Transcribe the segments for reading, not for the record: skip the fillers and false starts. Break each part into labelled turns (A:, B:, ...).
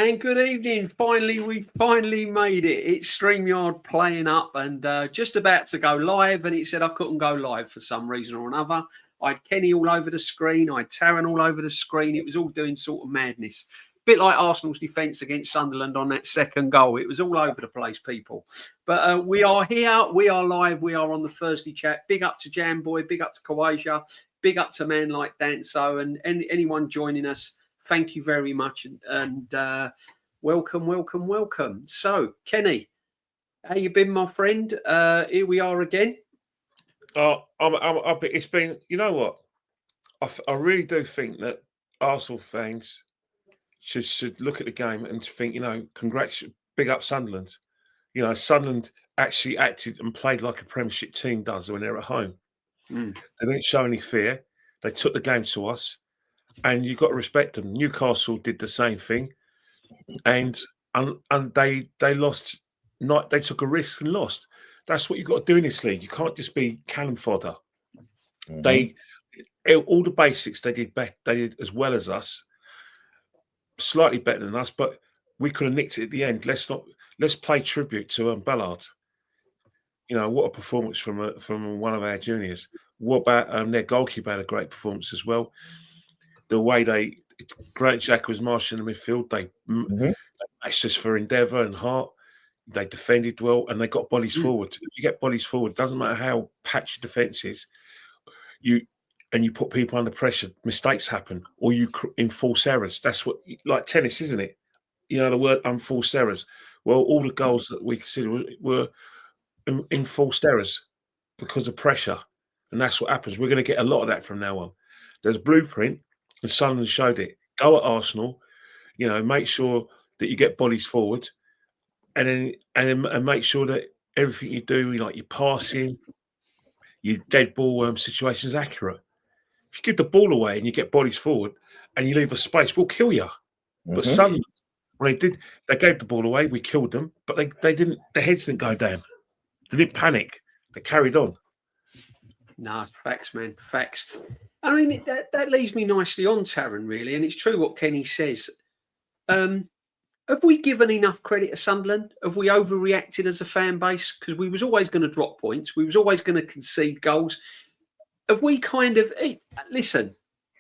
A: and good evening. We finally made it. It's StreamYard playing up and just about to go live, and it said I couldn't go live for some reason or another. I had Kenny all over the screen. I had Taron all over the screen. It was all doing sort of madness. Bit like Arsenal's defence against Sunderland on that second goal. It was all over the place, people. But we are here. We are live. We are on the Thursday chat. Big up to Jamboy. Big up to Kawaja. Big up to man like Danso and anyone joining us. Thank you very much, and welcome. So, Kenny, how you been, my friend? Here we are again.
B: It's been, you know what? I really do think that Arsenal fans should look at the game and think, congrats, big up Sunderland. Sunderland actually acted and played like a Premiership team does when they're at home. They didn't show any fear. They took the game to us. And you've got to respect them. Newcastle did the same thing, and they lost. They took a risk and lost. That's what you've got to do in this league. You can't just be cannon fodder. All the basics they did back. They did as well as us, slightly better than us, but we could have nicked it at the end. Let's pay tribute to Ballard. What a performance from one of our juniors. What about their goalkeeper had a great performance as well. The way Great Jack was marshing in the midfield, they matched us for endeavour and heart. They defended well and they got bodies forward. If you get bodies forward, it doesn't matter how patchy defence is. You put people under pressure, mistakes happen, or you enforce errors. That's what, like tennis, isn't it? The word unforced errors. Well, all the goals that we consider were enforced errors because of pressure, and that's what happens. We're going to get a lot of that from now on. There's a blueprint. And Sunderland showed it. Go at Arsenal, make sure that you get bodies forward, and make sure that everything you do, like your passing, your dead ball situation is accurate. If you give the ball away and you get bodies forward and you leave a space, we'll kill you. But Sunderland, when they gave the ball away, we killed them, but they didn't. Their heads didn't go down. They didn't panic. They carried on.
A: No, facts, man, facts. I mean, that leads me nicely on, Taron, really, and it's true what Kenny says. Have we given enough credit to Sunderland? Have we overreacted as a fan base? Because we was always going to drop points. We was always going to concede goals. Have we kind of... listen,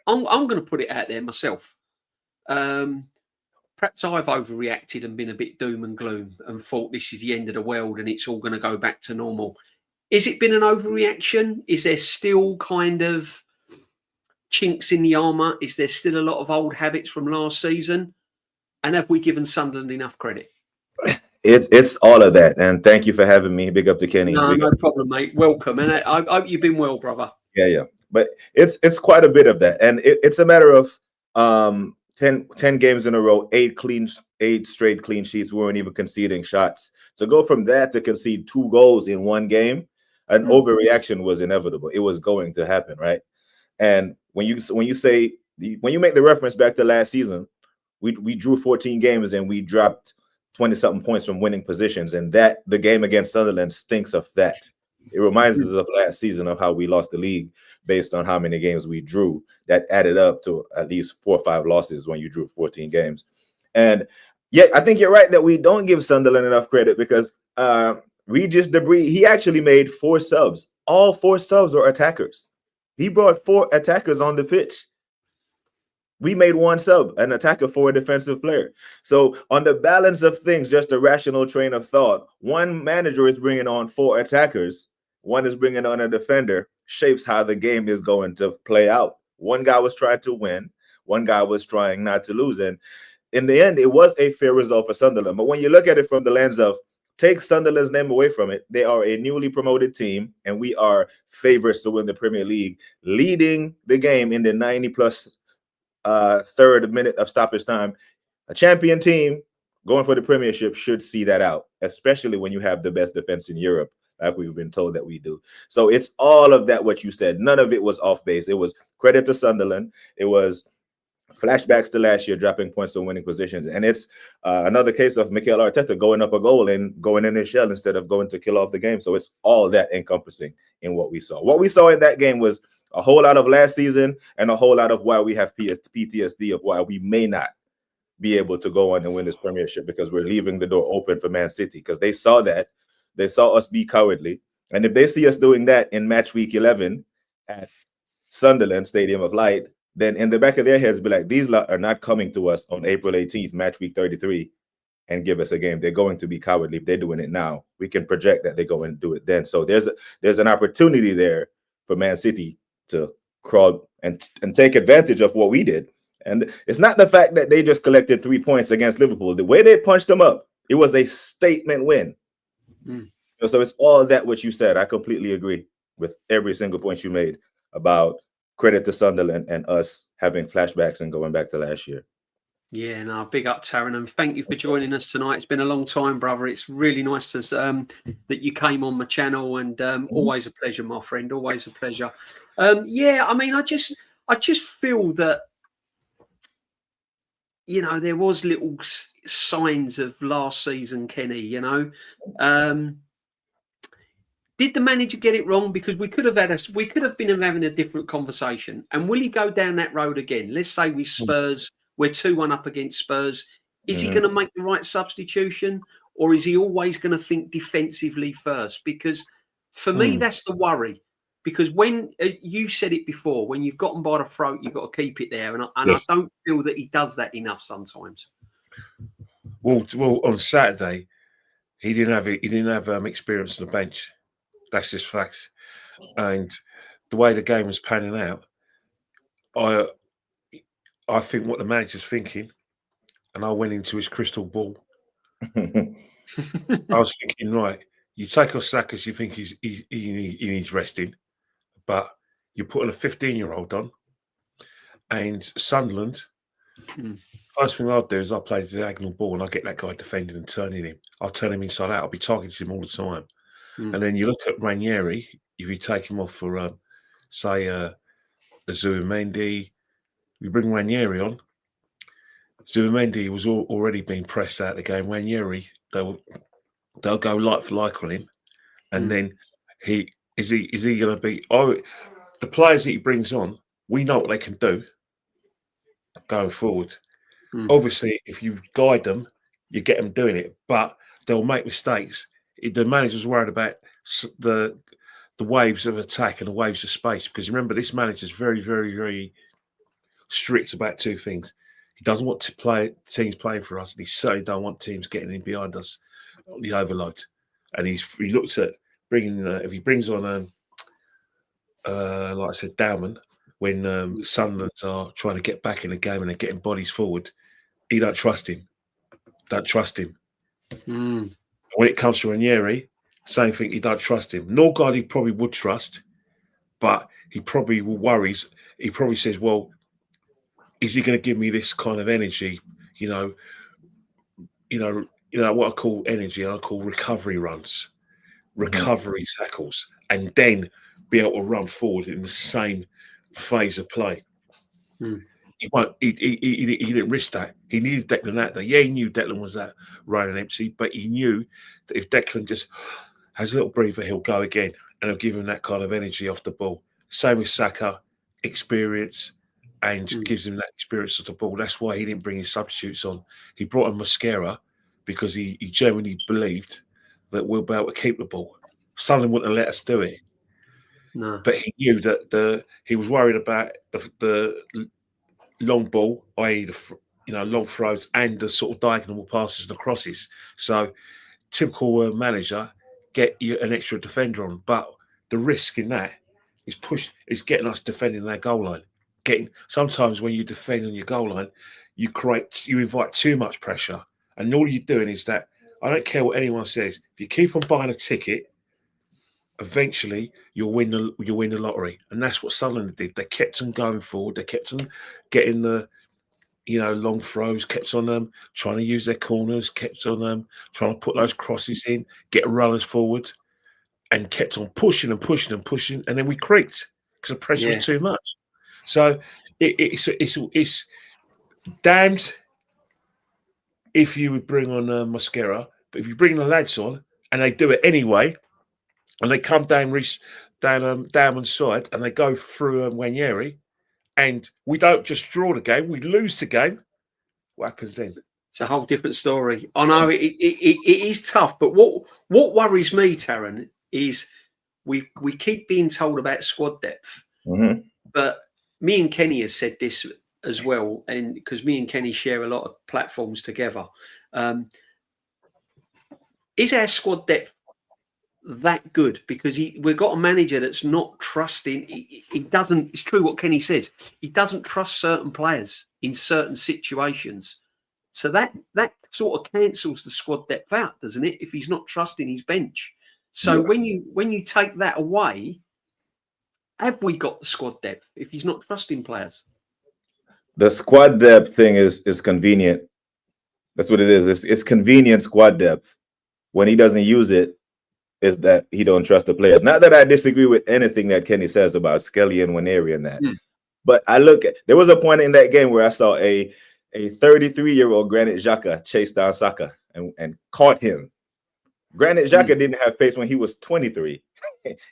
A: I'm going to put it out there myself. Perhaps I've overreacted and been a bit doom and gloom and thought this is the end of the world and it's all going to go back to normal. Is it been an overreaction? Is there still kind of chinks in the armour? Is there still a lot of old habits from last season? And have we given Sunderland enough credit?
C: It's all of that. And thank you for having me. Big up to Kenny.
A: No problem, mate. Welcome. And I hope you've been well, brother.
C: Yeah. But it's quite a bit of that. And it's a matter of 10 games in a row, 8 straight clean sheets. We weren't even conceding shots. To go from that to concede 2 goals in one game, an overreaction was inevitable. It was going to happen, right? And when you make the reference back to last season, we drew 14 games and we dropped 20-something points from winning positions, and that the game against Sunderland stinks of that. It reminds us of last season of how we lost the league based on how many games we drew. That added up to at least 4 or 5 losses when you drew 14 games. And yeah, I think you're right that we don't give Sunderland enough credit because Regis Debris, he actually made 4 subs. All 4 subs were attackers. He brought 4 attackers on the pitch. We made 1 sub, an attacker for a defensive player. So on the balance of things, just a rational train of thought, one manager is bringing on 4 attackers, one is bringing on a defender, shapes how the game is going to play out. One guy was trying to win, one guy was trying not to lose. And in the end, it was a fair result for Sunderland. But when you look at it from the lens of take Sunderland's name away from it, they are a newly promoted team, and we are favorites to win the Premier League, leading the game in the 90-plus third minute of stoppage time. A champion team going for the Premiership should see that out, especially when you have the best defense in Europe, like we've been told that we do. So it's all of that, what you said. None of it was off base. It was credit to Sunderland. It was flashbacks to last year, dropping points to winning positions. And it's another case of Mikel Arteta going up a goal and going in his shell instead of going to kill off the game. So it's all that encompassing in what we saw. What we saw in that game was a whole lot of last season and a whole lot of why we have PTSD of why we may not be able to go on and win this Premiership because we're leaving the door open for Man City because they saw that. They saw us be cowardly. And if they see us doing that in match week 11 at Sunderland Stadium of Light, then in the back of their heads be like, these lot are not coming to us on April 18th, match week 33, and give us a game. They're going to be cowardly. If they're doing it now, we can project that they go and do it then. So there's an opportunity there for Man City to crawl and take advantage of what we did. And it's not the fact that they just collected 3 points against Liverpool. The way they punched them up, it was a statement win. So it's all that what you said. I completely agree with every single point you made about credit to Sunderland and us having flashbacks and going back to last year.
A: Yeah, no, big up, Taron, and thank you for joining us tonight. It's been a long time, brother. It's really nice to that you came on my channel, and always a pleasure, my friend. Always a pleasure. Yeah, I mean, I just feel that, you know, there was little signs of last season, Kenny. You know, did the manager get it wrong? Because we could have been having a different conversation. And will he go down that road again? Let's say we Spurs. We're 2-1 up against Spurs. Is he going to make the right substitution, or is he always going to think defensively first? Because for me, that's the worry. Because when you said it before, when you've got them by the throat, you've got to keep it there. And I don't feel that he does that enough sometimes.
B: Well, on Saturday, he didn't have experience on the bench. That's just facts. And the way the game was panning out, I think what the manager's thinking, and I went into his crystal ball. I was thinking, right, you take off Saka, you think he needs resting, but you're putting a 15-year-old on, and Sunderland. First thing I'll do is I'll play the diagonal ball and I'll get that guy defending and turning him. I'll turn him inside out. I'll be targeting him all the time. And then you look at Ranieri, if you take him off for, say, Zubimendi, you bring Ranieri on. Zubimendi was already being pressed out of the game. Ranieri, they'll go like for like on him, and then is he going to be? The players that he brings on, we know what they can do going forward. Obviously, if you guide them, you get them doing it, but they'll make mistakes. The manager's worried about the waves of attack and the waves of space, because remember, this manager's very, very, very strict about two things. He doesn't want teams playing for us, and he certainly don't want teams getting in behind us on the overload. And he looks at bringing if he brings on like I said, Dowman, when Sunderland are trying to get back in the game and they're getting bodies forward, he don't trust him. When it comes to Ranieri, same thing. He don't trust him. Norgard he probably would trust, but he probably will worries. He probably says, "Well, is he going to give me this kind of energy? You know what I call energy. I call recovery runs, recovery tackles, and then be able to run forward in the same phase of play." He won't. He didn't risk that. He needed Declan out there. Yeah, he knew Declan was that running empty, but he knew that if Declan just has a little breather, he'll go again, and he'll give him that kind of energy off the ball. Same with Saka, experience, and gives him that experience off the ball. That's why he didn't bring his substitutes on. He brought on Mosquera because he genuinely believed that we'll be able to keep the ball. Sunderland wouldn't have let us do it. No, but he knew that he was worried about the long ball, i.e., the long throws and the sort of diagonal passes and the crosses. So, typical manager, get you an extra defender on, but the risk in that is getting us defending their goal line. Sometimes when you defend on your goal line, you invite too much pressure, and all you're doing is that. I don't care what anyone says. If you keep on buying a ticket, eventually you'll win the lottery, and that's what Sunderland did. They kept on going forward. They kept on getting the long throws. Kept on them trying to use their corners. Kept on them trying to put those crosses in, get runners forward, and kept on pushing and pushing and pushing. And then we creaked because the pressure was too much. So it's damned if you would bring on Mosquera, but if you bring the lads on and they do it anyway. And they come down Dowman's side and they go through Ranieri, and we don't just draw the game, we lose the game. What happens then?
A: It's a whole different story. I know it is tough, but what worries me, Taron, is we keep being told about squad depth, but me and Kenny has said this as well, and because me and Kenny share a lot of platforms together, is our squad depth that good? Because we've got a manager that's not trusting. He doesn't. It's true what Kenny says. He doesn't trust certain players in certain situations. So that sort of cancels the squad depth out, doesn't it? If he's not trusting his bench. So when you take that away, have we got the squad depth if he's not trusting players?
C: The squad depth thing is convenient. That's what it is. It's convenient squad depth. When he doesn't use it, is that he don't trust the players. Not that I disagree with anything that Kenny says about Skelly and Waneri and that. But I look at, there was a point in that game where I saw a 33-year-old Granit Xhaka chase down Saka and caught him. Granit Xhaka didn't have pace when he was 23.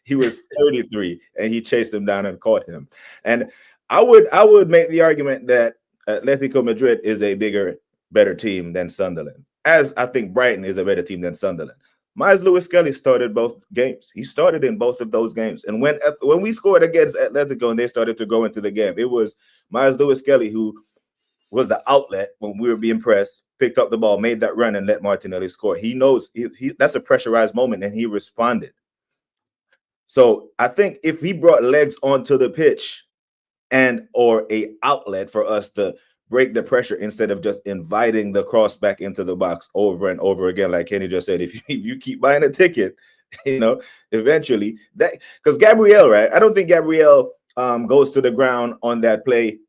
C: He was 33 and he chased him down and caught him. And I would make the argument that Atletico Madrid is a better team than Sunderland, as I think Brighton is a better team than Sunderland. Myles Lewis-Skelly started both games. He started in both of those games. And when we scored against Atletico and they started to go into the game, it was Myles Lewis-Skelly who was the outlet when we were being pressed, picked up the ball, made that run, and let Martinelli score. He knows that's a pressurized moment, and he responded. So I think if he brought legs onto the pitch or a outlet for us to break the pressure instead of just inviting the cross back into the box over and over again, like Kenny just said, if you keep buying a ticket, eventually that, because Gabriel, right? I don't think Gabriel goes to the ground on that play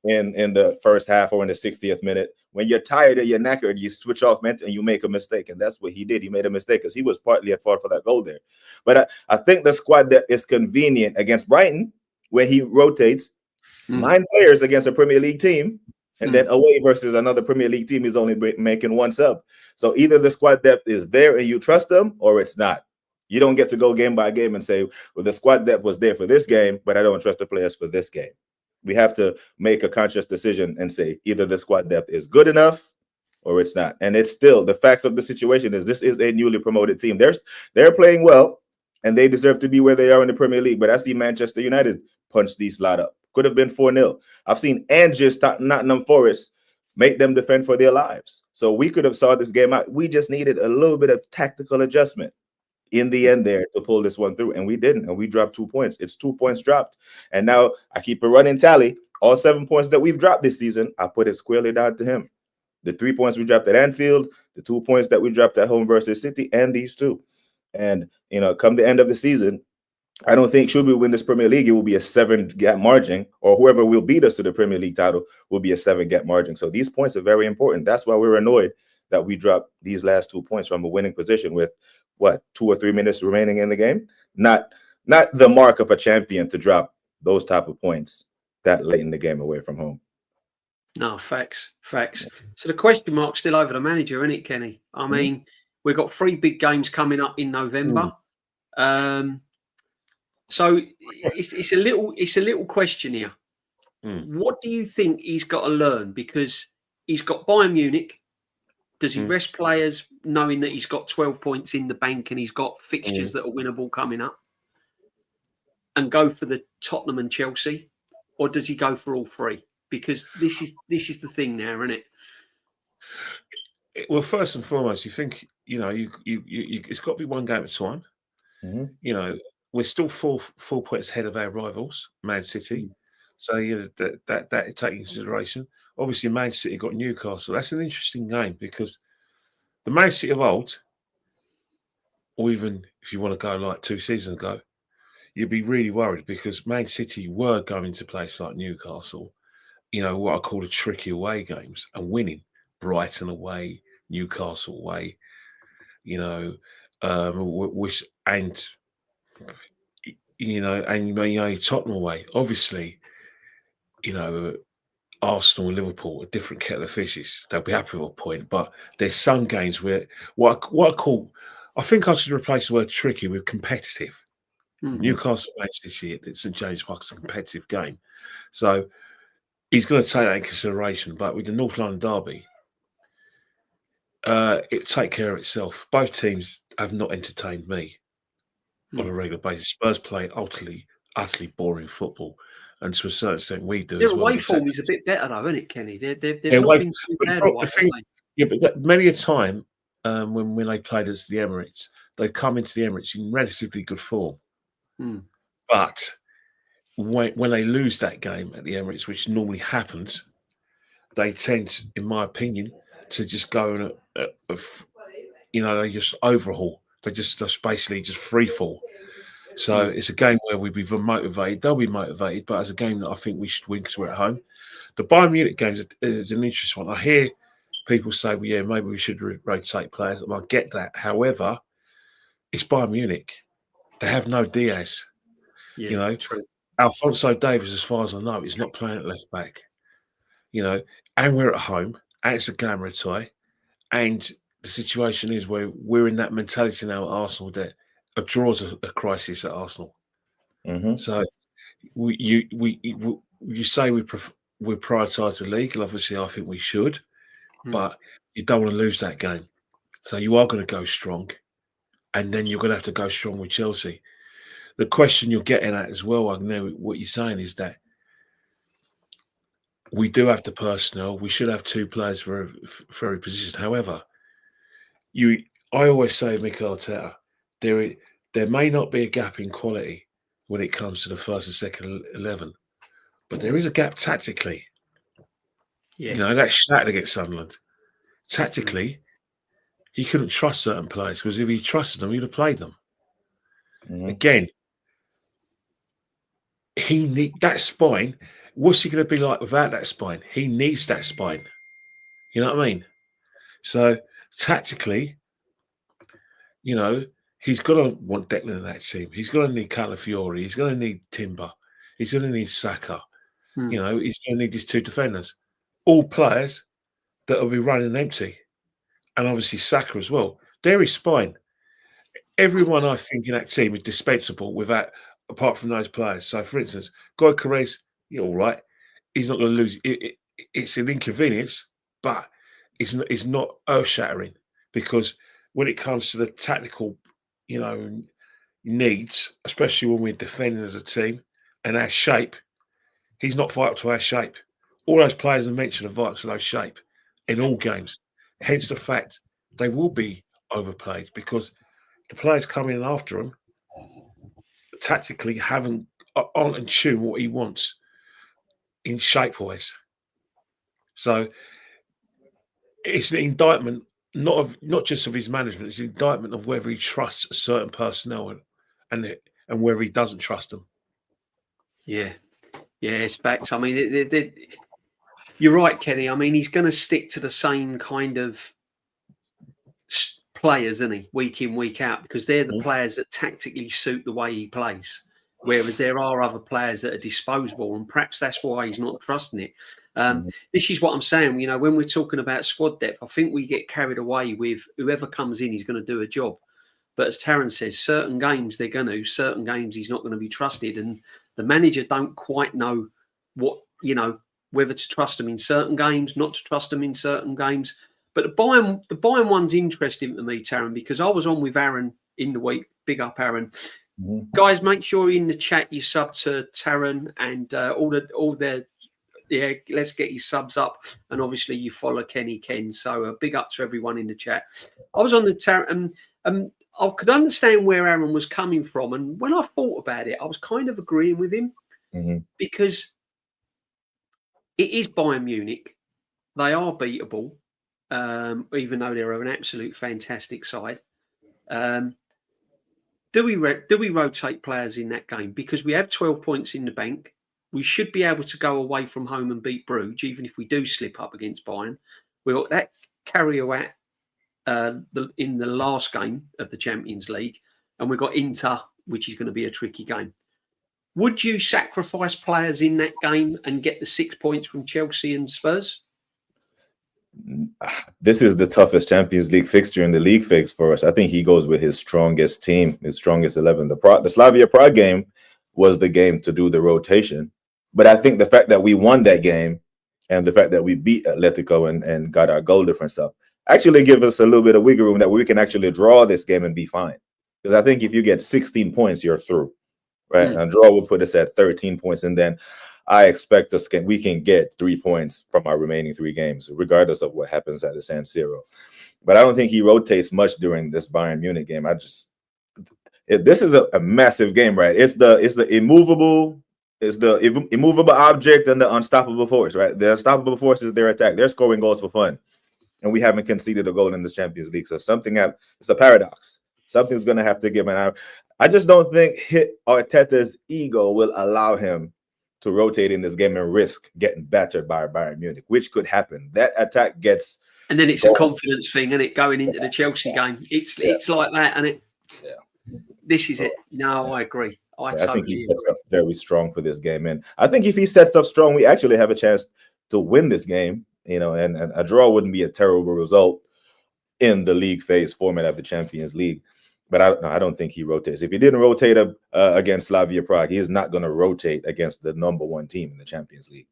C: in the first half or in the 60th minute. When you're tired and you're knackered, you switch off and you make a mistake, and that's what he did. He made a mistake because he was partly at fault for that goal there. But I think the squad that is convenient against Brighton, where he rotates 9 players against a Premier League team, and then away versus another Premier League team, he's only making 1 sub. So either the squad depth is there and you trust them, or it's not. You don't get to go game by game and say, well, the squad depth was there for this game, but I don't trust the players for this game. We have to make a conscious decision and say either the squad depth is good enough or it's not. And it's still, the facts of the situation is this is a newly promoted team. They're playing well, and they deserve to be where they are in the Premier League. But I see Manchester United punch these lot up. Could have been 4-0. I've seen Nottingham Forest make them defend for their lives. So we could have saw this game out. We just needed a little bit of tactical adjustment in the end there to pull this one through, and we didn't, and we dropped 2 points. It's 2 points dropped, and now I keep a running tally. All 7 points that we've dropped this season, I put it squarely down to him. The 3 points we dropped at Anfield, the 2 points that we dropped at home versus City, and these 2. And come the end of the season, I don't think should we win this Premier League, it will be a 7-gap margin, or whoever will beat us to the Premier League title will be a 7-gap margin. So these points are very important. That's why we're annoyed that we dropped these last 2 points from a winning position with 2 or 3 minutes remaining in the game. Not the mark of a champion to drop those type of points that late in the game away from home.
A: No, facts. So the question mark's still over the manager, isn't it, Kenny? I mean, we've got 3 big games coming up in November. So it's a little question here. What do you think he's got to learn? Because he's got Bayern Munich. Does he rest players knowing that he's got 12 points in the bank and he's got fixtures that are winnable coming up, and go for the Tottenham and Chelsea, or does he go for all 3? Because this is the thing now, isn't it?
B: Well, first and foremost, you think it's got to be 1 game at a time. We're still 4 points ahead of our rivals, Man City. So that take into consideration. Obviously, Man City got Newcastle. That's an interesting game because the Man City of old, or even if you want to go like 2 seasons ago, you'd be really worried because Man City were going to places like Newcastle, what I call the tricky away games, and winning. Brighton away, Newcastle away, Tottenham away. Obviously, Arsenal and Liverpool, a different kettle of fishes. They'll be happy with a point, but there's some games where I think I should replace the word tricky with competitive. Newcastle, Man City at St James Park is a competitive game. So he's going to take that in consideration. But with the North London derby, it take care of itself. Both teams have not entertained me on a regular basis. Spurs play utterly boring football, and to a certain extent, we do
A: Their
B: as well.
A: away form is a bit better, though, isn't it, Kenny? They've
B: Yeah,
A: not been too bad away, have they?
B: yeah, but many a time when they played at the Emirates, they've come into the Emirates in relatively good form. But when they lose that game at the Emirates, which normally happens, they tend, in my opinion, to just go and they just overhaul. They just basically just free fall. So it's a game where we'll be motivated. They'll be motivated, but it's a game that I think we should win because we're at home. The Bayern Munich game is an interesting one. I hear people say, well, yeah, maybe we should rotate players. I get that. However, it's Bayern Munich. They have no Diaz.
A: Yeah, true.
B: Alphonso Davies, as far as I know, is not playing at left back. And we're at home, and it's a glamour tie. And the situation is where we're in that mentality now at Arsenal that a draw is a crisis at Arsenal. So you say we prioritise the league, and obviously I think we should, but you don't want to lose that game. So you are going to go strong, and then you're going to have to go strong with Chelsea. The question you're getting at as well, I know what you're saying, is that we do have the personnel. We should have two players for every position. However, I always say, Mikel Arteta, there may not be a gap in quality when it comes to the first and second 11, but there is a gap tactically.
A: Yeah.
B: That shattered against Sunderland. Tactically, he couldn't trust certain players because if he trusted them, he'd have played them. Again, he need that spine. What's he going to be like without that spine? He needs that spine. You know what I mean? So tactically, he's got to want Declan in that team. He's going to need Calafiori. He's going to need Timber. He's going to need Saka. He's going to need his two defenders. All players that will be running empty. And obviously Saka as well. They're his spine. Everyone I think in that team is dispensable apart from those players. So, for instance, Guy Carres, you're all right. He's not going to lose. It's an inconvenience, but it's not earth-shattering because when it comes to the tactical, needs, especially when we're defending as a team and our shape, he's not vital to our shape. All those players I mentioned are vital to those shape in all games. Hence the fact they will be overplayed because the players coming in after him tactically aren't in tune what he wants in shape-wise. So it's an indictment not just of his management, it's an indictment of whether he trusts certain personnel and whether he doesn't trust them. Yeah,
A: it's facts. I mean, you're right, Kenny. I mean, he's going to stick to the same kind of players, isn't he, week in, week out, because they're the players that tactically suit the way he plays. Whereas there are other players that are disposable, and perhaps that's why he's not trusting it. This is what I'm saying. When we're talking about squad depth, I think we get carried away with whoever comes in, he's going to do a job. But as Taron says, certain games they're going to, certain games he's not going to be trusted, and the manager don't quite know whether to trust him in certain games, not to trust him in certain games. But the Bayern one's interesting to me, Taron, because I was on with Aaron in the week. Big up, Aaron. Guys, make sure in the chat you sub to Taron and let's get your subs up. And obviously you follow Kenny Ken. So big up to everyone in the chat. I was on the Taron and I could understand where Aaron was coming from. And when I thought about it, I was kind of agreeing with him because it is Bayern Munich. They are beatable, even though they're an absolute fantastic side. Do we rotate players in that game? Because we have 12 points in the bank. We should be able to go away from home and beat Bruges, even if we do slip up against Bayern. We got that carry away in the last game of the Champions League, and we've got Inter, which is going to be a tricky game. Would you sacrifice players in that game and get the 6 points from Chelsea and Spurs?
C: This is the toughest Champions League fixture in the league fix for us. I think he goes with his strongest team, his strongest 11. The Slavia Prague game was the game to do the rotation. But I think the fact that we won that game and the fact that we beat Atletico and got our goal difference up actually give us a little bit of wiggle room that we can actually draw this game and be fine. Because I think if you get 16 points, you're through, right? A draw will put us at 13 points, and then I expect we can get 3 points from our remaining 3 games, regardless of what happens at the San Siro. But I don't think he rotates much during this Bayern Munich game. This is a massive game, right? It's the immovable object and the unstoppable force, right? The unstoppable force is their attack. They're scoring goals for fun, and we haven't conceded a goal in the Champions League. So it's a paradox. Something's going to have to give. And I just don't think Arteta's ego will allow him to rotate in this game and risk getting battered by Bayern Munich, which could happen. That attack gets,
A: and then it's a confidence thing, and it going into the Chelsea game. It's like that, and it.
C: Yeah.
A: This is it. No, I agree. I
C: think he sets up very strong for this game, and I think if he sets up strong, we actually have a chance to win this game. And a draw wouldn't be a terrible result in the league phase format of the Champions League. But I don't think he rotates. If he didn't rotate against Slavia Prague, he is not going to rotate against the number 1 team in the Champions League.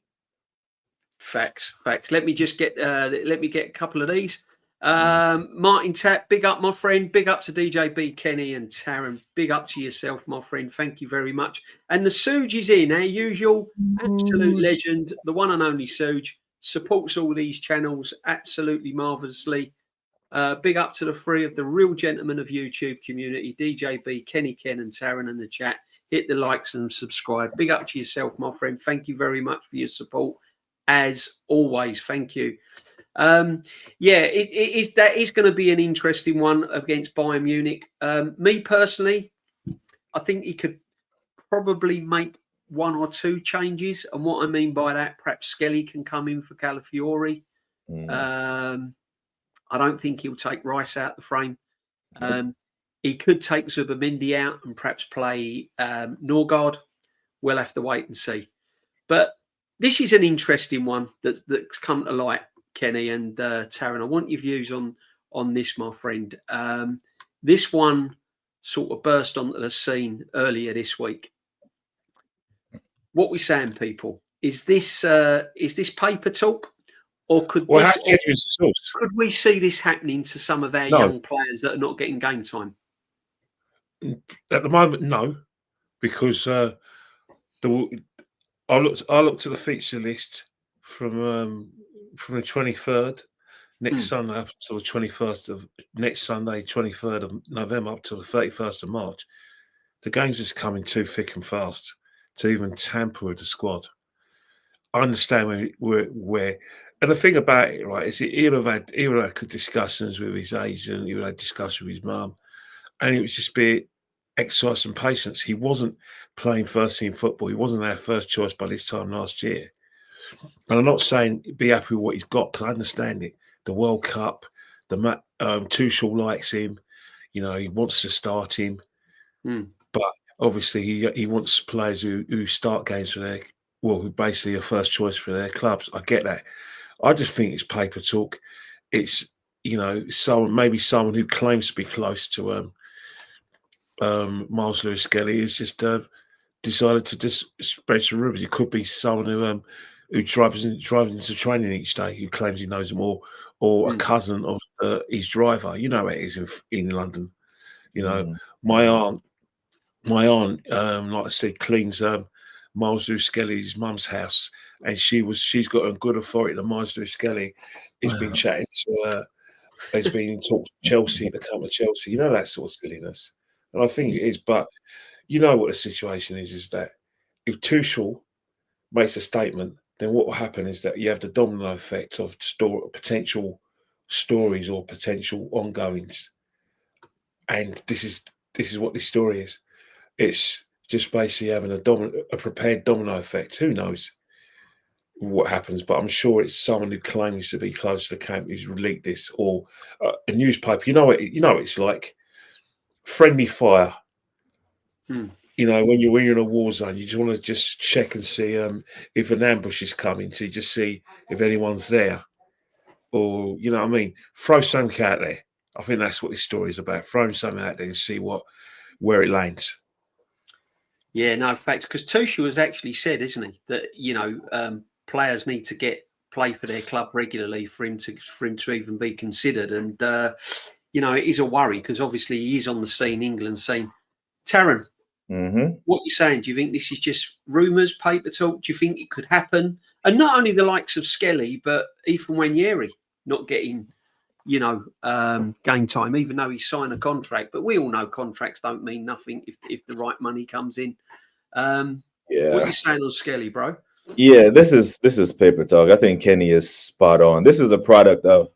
A: Facts. Let me just get a couple of these. Martin Tapp, big up, my friend. Big up to DJB, Kenny, and Taron. Big up to yourself, my friend. Thank you very much. And the Suge is in, our usual absolute legend, the one and only Suge. Supports all these channels absolutely marvelously. Big up to the 3 of the real gentlemen of YouTube community, DJB, Kenny, Ken, and Taron in the chat. Hit the likes and subscribe. Big up to yourself, my friend. Thank you very much for your support. As always, thank you. That is going to be an interesting one against Bayern Munich. Me personally, I think he could probably make 1 or 2 changes. And what I mean by that, perhaps Skelly can come in for Calafiori. I don't think he'll take Rice out the frame. He could take Zubimendi out and perhaps play Norgard. We'll have to wait and see. But this is an interesting one that's come to light, Kenny and Taron. I want your views on this, my friend. This one sort of burst onto the scene earlier this week. What we saying, people? Is this paper talk? Or could we see this happening to some of our young players that are not getting game time?
B: At the moment, no, because I looked at the feature list from the 23rd next Sunday up until the 21st of next Sunday, 23rd of November up till the 31st of March. The game's just coming too thick and fast to even tamper with the squad. I understand where. And the thing about it, right, is he would have had discussions with his agent, he would have had discussions with his mum, and it would just be exercise and patience. He wasn't playing first team football. He wasn't our first choice by this time last year. And I'm not saying be happy with what he's got, because I understand it. The World Cup, Tuchel likes him. He wants to start him. But obviously he wants players who start games for who basically are first choice for their clubs. I get that. I just think it's paper talk. It's maybe someone who claims to be close to Miles Lewis Skelly has just decided to just spread some rumours. It could be someone who drives into training each day, who claims he knows them all, or a cousin of his driver. You know how it is in London. My aunt, like I said, cleans Miles Lewis Skelly's mum's house. And she's got a good authority that Miles Lewis Skelly has been chatting to her, has been in talks with Chelsea to come to Chelsea. That sort of silliness. And I think it is. But what the situation is that if Tuchel makes a statement, then what will happen is that you have the domino effect of potential stories or potential ongoings. And this is what this story is. It's just basically having a prepared domino effect. Who knows what happens, but I'm sure it's someone who claims to be close to the camp who's leaked this, or a newspaper. It's like friendly fire. When you're in a war zone, you just want to just check and see if an ambush is coming, to just see if anyone's there, or throw something out there. I think that's what this story is about: throwing something out there and see where it lands.
A: Yeah, no, facts. Because Tuchel has actually said, isn't he, that players need to play for their club regularly for him to even be considered. And it is a worry because obviously he is on the scene, England scene. Taron, what are you saying? Do you think this is just rumours, paper talk? Do you think it could happen? And not only the likes of Skelly, but Ethan Nwaneri not getting game time, even though he signed a contract. But we all know contracts don't mean nothing if the right money comes in. What are you saying on Skelly, bro?
C: Yeah, this is paper talk. I think Kenny is spot on. This is the product of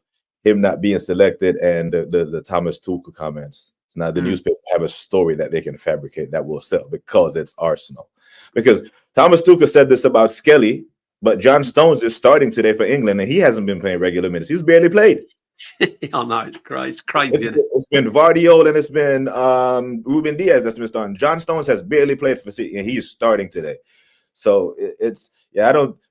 C: him not being selected and the Thomas Tuchel comments. So now the newspaper have a story that they can fabricate that will sell because it's Arsenal. Because Thomas Tuchel said this about Skelly, but John Stones is starting today for England and he hasn't been playing regular minutes. He's barely played.
A: I know, it's crazy.
C: It's been Vardiol and it's been Ruben Diaz that's been starting. John Stones has barely played for City and he's starting today. So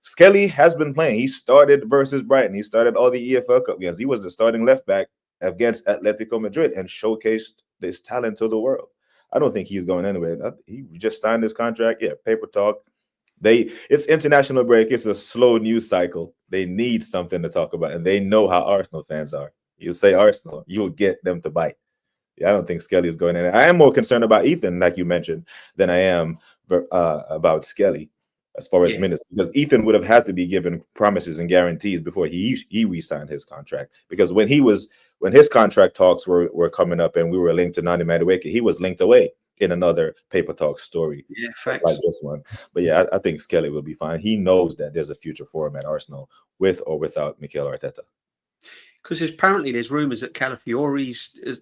C: Skelly has been playing. He started versus Brighton. He started all the EFL Cup games. He was the starting left back against Atletico Madrid and showcased this talent to the world. I don't think he's going anywhere. He just signed his contract. Yeah, paper talk. It's international break. It's a slow news cycle. They need something to talk about, and they know how Arsenal fans are. You say Arsenal, you will get them to bite. Yeah, I don't think Skelly is going in. I am more concerned about Ethan, like you mentioned, than I am about Skelly as far as minutes, because Ethan would have had to be given promises and guarantees before he re-signed his contract. Because when his contract talks were coming up and we were linked to Nani Madueke, he was linked away in another paper talk story.
A: Yeah, facts.
C: Like this one. But yeah, I think Skelly will be fine. He knows that there's a future for him at Arsenal with or without Mikel Arteta.
A: Because apparently there's rumours that Calafiore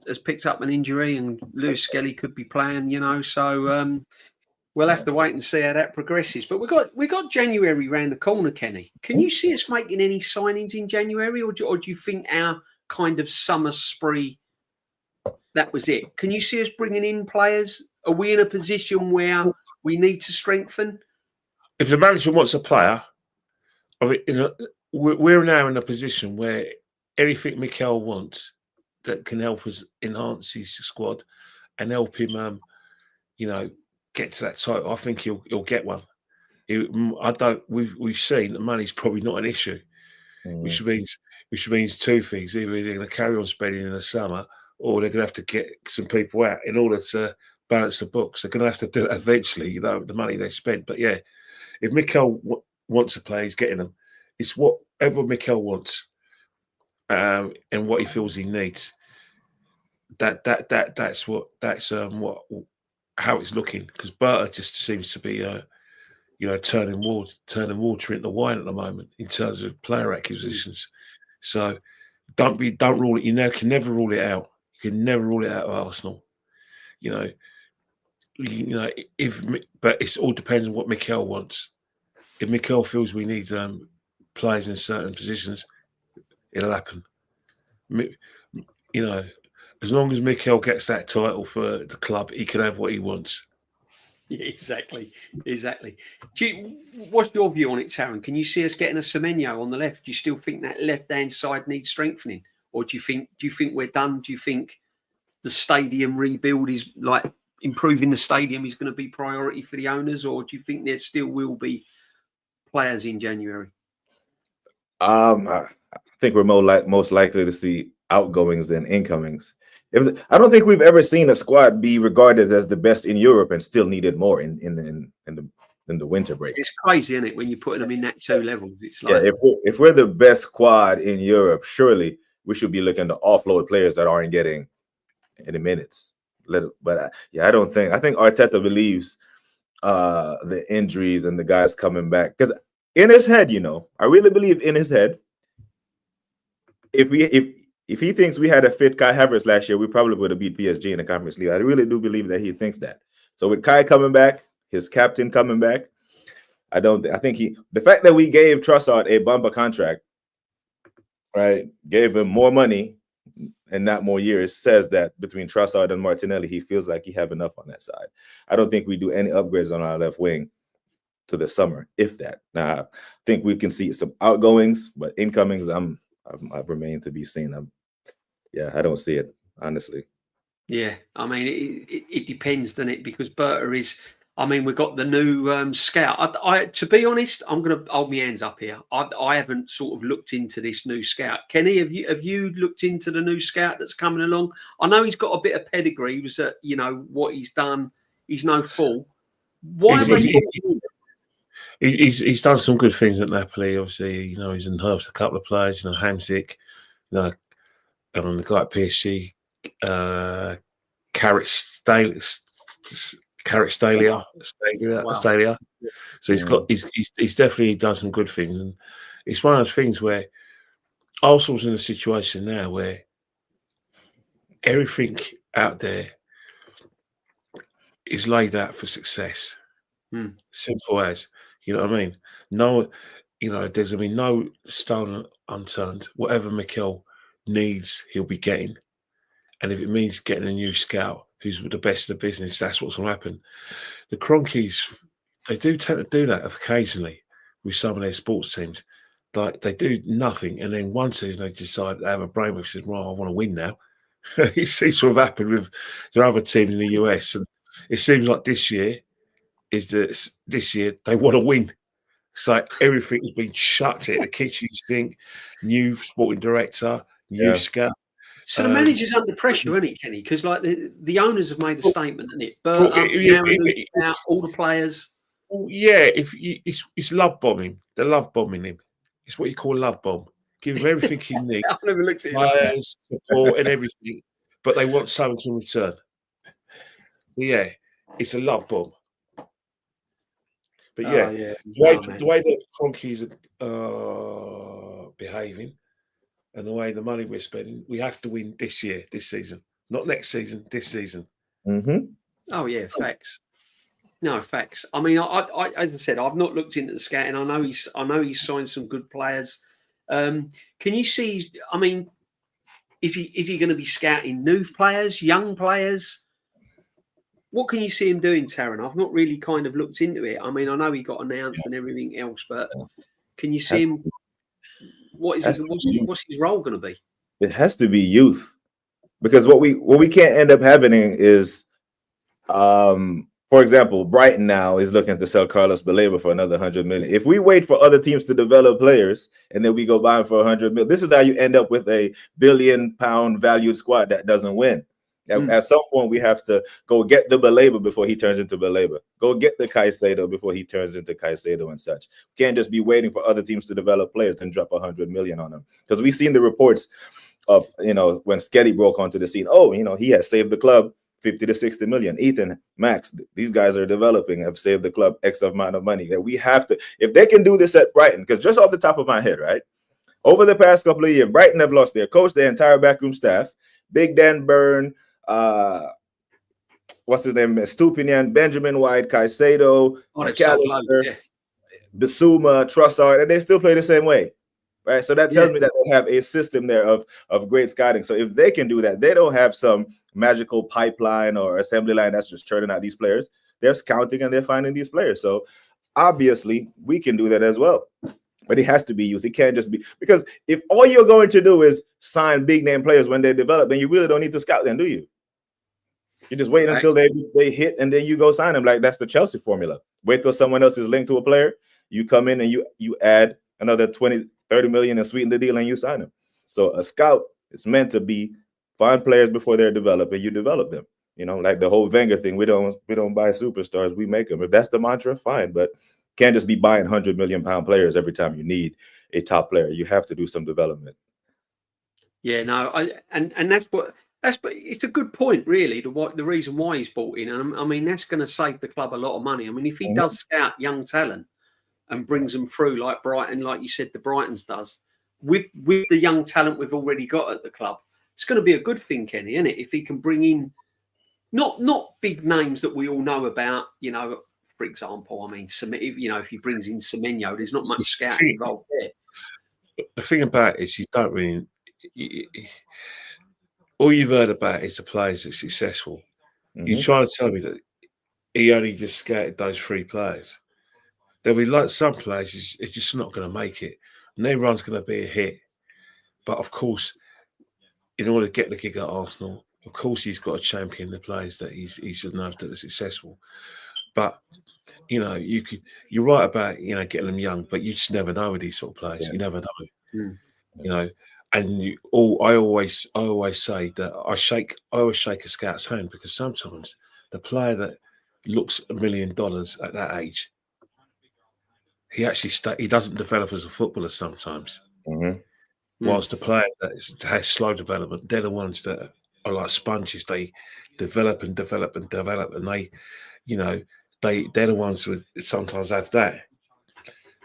A: has picked up an injury and Lewis Skelly could be playing, so we'll have to wait and see how that progresses. But we got January round the corner, Kenny. Can you see us making any signings in January, or do you think our kind of summer spree, that was it? Can you see us bringing in players? Are we in a position where we need to strengthen?
B: If the manager wants a player, we're now in a position where anything Mikel wants that can help us enhance his squad and help him, get to that title, I think he'll get one. We've seen that money's probably not an issue, which means two things: either they're going to carry on spending in the summer, or they're going to have to get some people out in order to balance the books. They're going to have to do it eventually, the money they spent. But yeah, if Mikel wants to play, he's getting them. It's whatever Mikel wants, and what he feels he needs. That's how it's looking. Because Berta just seems to be, turning water into wine at the moment in terms of player acquisitions. So don't rule it. You can never rule it out. You can never rule it out of Arsenal. But it all depends on what Mikel wants. If Mikel feels we need players in certain positions, it'll happen. As long as Mikel gets that title for the club, he can have what he wants.
A: Yeah, exactly. What's your view on it, Taron? Can you see us getting a Semenyo on the left? Do you still think that left-hand side needs strengthening, or do you think we're done? Do you think the stadium rebuild is like improving the stadium is going to be priority for the owners, or do you think there still will be players in January?
C: I think we're most likely to see outgoings than incomings. I don't think we've ever seen a squad be regarded as the best in Europe and still needed more in the winter break.
A: It's crazy, isn't it, when you're putting them in that two levels? It's like,
C: if we're the best squad in Europe, surely we should be looking to offload players that aren't getting any minutes. But I don't think. I think Arteta believes the injuries and the guys coming back, because in his head, I really believe in his head, if he thinks we had a fit Kai Havertz last year, we probably would have beat PSG in the Conference League. I really do believe that he thinks that. So with Kai coming back, his captain coming back, I think the fact that we gave Trossard a bumper contract, right, gave him more money and not more years, says that between Trossard and Martinelli, he feels like he have enough on that side. I don't think we do any upgrades on our left wing to the summer, if that. Now, I think we can see some outgoings, but incomings, I've remained to be seen. I don't see it, honestly.
A: Yeah, I mean, it depends, doesn't it? Because Berta is, I mean, we've got the new scout. To be honest, I'm going to hold my hands up here. I haven't sort of looked into this new scout. Kenny, have you looked into the new scout that's coming along? I know he's got a bit of pedigree. He was, what he's done. He's no fool. Why?
B: He's done some good things at Napoli. Obviously, he's enhanced a couple of players. Hamsik, the guy at PSG, Stalia. So he's definitely done some good things, and it's one of those things where Arsenal's in a situation now where everything out there is laid out for success. Simple as, you know what I mean? No, there's gonna be no stone unturned. Whatever Mikel needs, he'll be getting, and if it means getting a new scout who's the best of the business, that's what's gonna happen. The Cronkies, they do tend to do that occasionally with some of their sports teams. Like they do nothing, and then one season they decide to have a brain which says, "Well, I want to win now." It seems to have happened with their other teams in the US, and it seems like this year they want to win. It's like everything has been shut at the kitchen sink. New sporting director, new scout.
A: So the manager's under pressure, isn't he, Kenny? Because like the owners have made a statement, isn't it? Out all the players.
B: Yeah, it's love bombing. They're love bombing him. It's what you call love bomb. Give him everything he needs.
A: I've never looked at
B: players, support, and everything, but they want something in return. Yeah, it's a love bomb. But the way that Cronkies are behaving, and the way the money we're spending, we have to win this season, not next season, this season.
C: Mm-hmm.
A: Oh yeah, facts. No facts. I mean, I as I said, I've not looked into the scouting. I know he's signed some good players. Can you see? I mean, is he going to be scouting new players, young players? What can you see him doing, Taron? I've not really kind of looked into it. I mean, I know he got announced and everything else, but can you see him? What's his role going to be?
C: It has to be youth, because what we can't end up having is, for example, Brighton now is looking to sell Carlos Baleba for another 100 million. If we wait for other teams to develop players and then we go buy them for 100 million, this is how you end up with a £1 billion valued squad that doesn't win. At some point, we have to go get the Baleba before he turns into Baleba. Go get the Caicedo before he turns into Caicedo and such. We can't just be waiting for other teams to develop players and drop 100 million on them. Because we've seen the reports of, when Skelly broke onto the scene. Oh, he has saved the club 50 to 60 million. Ethan, Max, these guys are developing, have saved the club X amount of money. That we have to, if they can do this at Brighton, because just off the top of my head, right, over the past couple of years, Brighton have lost their coach, their entire backroom staff, Big Dan Burn, what's his name? Stupinian, Benjamin White, Caicedo, McAllister, Bissouma, Trossard, and they still play the same way, right? So that tells me that they have a system there of great scouting. So if they can do that, they don't have some magical pipeline or assembly line that's just churning out these players. They're scouting and they're finding these players. So obviously we can do that as well. But it has to be youth. It can't just be, because if all you're going to do is sign big name players when they develop, then you really don't need to scout them, do you? You just wait until they hit and then you go sign them. Like that's the Chelsea formula. Wait till someone else is linked to a player. You come in and you add another 20, 30 million and sweeten the deal and you sign them. So a scout is meant to be find players before they're developed and you develop them. Like the whole Wenger thing. We don't buy superstars, we make them. If that's the mantra, fine. But can't just be buying £100 million players every time you need a top player. You have to do some development.
A: Yeah, no, and it's a good point, really. The reason why he's bought in, and I mean that's going to save the club a lot of money. I mean, if he does scout young talent and brings them through like Brighton, like you said, the Brightons does with the young talent we've already got at the club, it's going to be a good thing, Kenny, isn't it? If he can bring in not big names that we all know about, for example, I mean, if he brings in Semenyo, there's not much scouting involved there.
B: The thing about it is you don't really. All you've heard about is the players that are successful. You're trying to tell me that he only just scouted those 3 players. There'll be like some players, it's just not going to make it. And everyone's going to be a hit. But of course, in order to get the gig at Arsenal, of course he's got to champion the players that he's known that are successful. But you're right about getting them young, but you just never know with these sort of players.
C: Yeah.
B: You never know,
A: Mm.
B: And I always say that I always shake a scout's hand, because sometimes the player that looks $1 million at that age, he actually he doesn't develop as a footballer sometimes.
C: Mm-hmm.
B: Whilst the player that has slow development, they're the ones that are like sponges. They develop and develop and develop, and they're the ones who sometimes have that.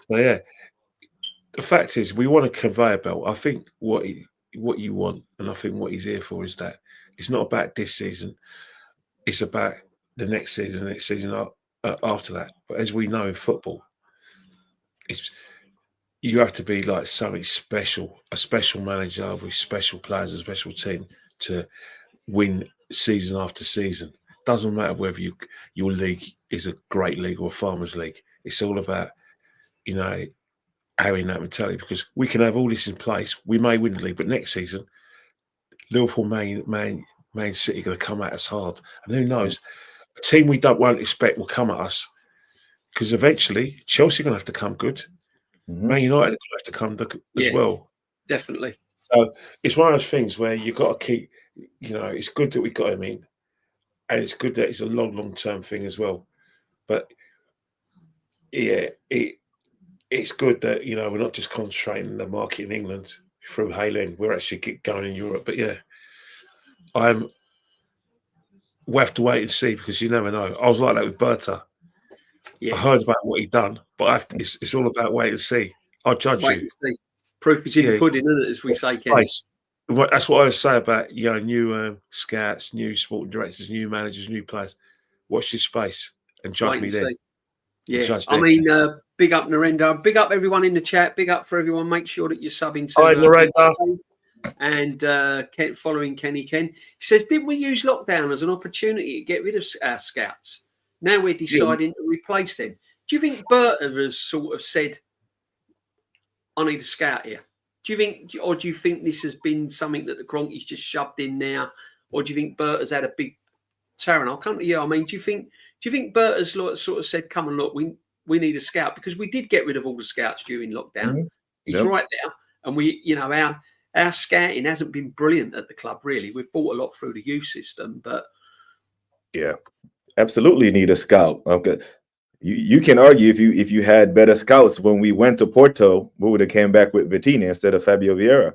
B: So yeah, the fact is, we want a conveyor belt. I think what you want, and I think what he's here for, is that it's not about this season. It's about the next season after that. But as we know in football, you have to be like something special, a special manager with special players, a special team to win season after season. Doesn't matter whether your league is a great league or a farmers league. It's all about having that mentality, because we can have all this in place. We may win the league, but next season, Liverpool, Man City are going to come at us hard, and who knows? A team we won't expect will come at us, because eventually Chelsea are going to have to come good.
C: Mm-hmm.
B: Man United are going to have to come as well.
A: Definitely.
B: So it's one of those things where you've got to keep. It's good that we got him in, and it's good that it's a long term thing as well. But yeah, it's good that we're not just concentrating on the market in England through Haaland. We're actually going in Europe. But yeah, we'll have to wait and see, because you never know. I was like that with Berta. Yeah. I heard about what he'd done, but it's all about wait and see. I'll judge
A: wait
B: you.
A: And see. Proof is in the pudding, isn't it, as we say, Ken?
B: That's what I always say about new scouts, new sporting directors, new managers, new players. Watch your space and judge me then.
A: Yeah, I mean, big up Narendra, big up everyone in the chat, big up for everyone. Make sure that you're subbing to
B: Narendra.
A: And following Kenny Ken. He says, didn't we use lockdown as an opportunity to get rid of our scouts? Now we're deciding to replace them. Do you think Berta has sort of said, I need a scout here? Do you think this has been something that the Cronkies just shoved in now? Or do you think Berta's had a big Taron, I'll come to you. I mean, do you think Berta's sort of said, come and look, we need a scout? Because we did get rid of all the scouts during lockdown. Mm-hmm. He's right there. And our scouting hasn't been brilliant at the club, really. We've bought a lot through the youth system, but
C: yeah, absolutely need a scout. Okay. You can argue if you had better scouts when we went to Porto, we would have came back with Vitinha instead of Fabio Vieira,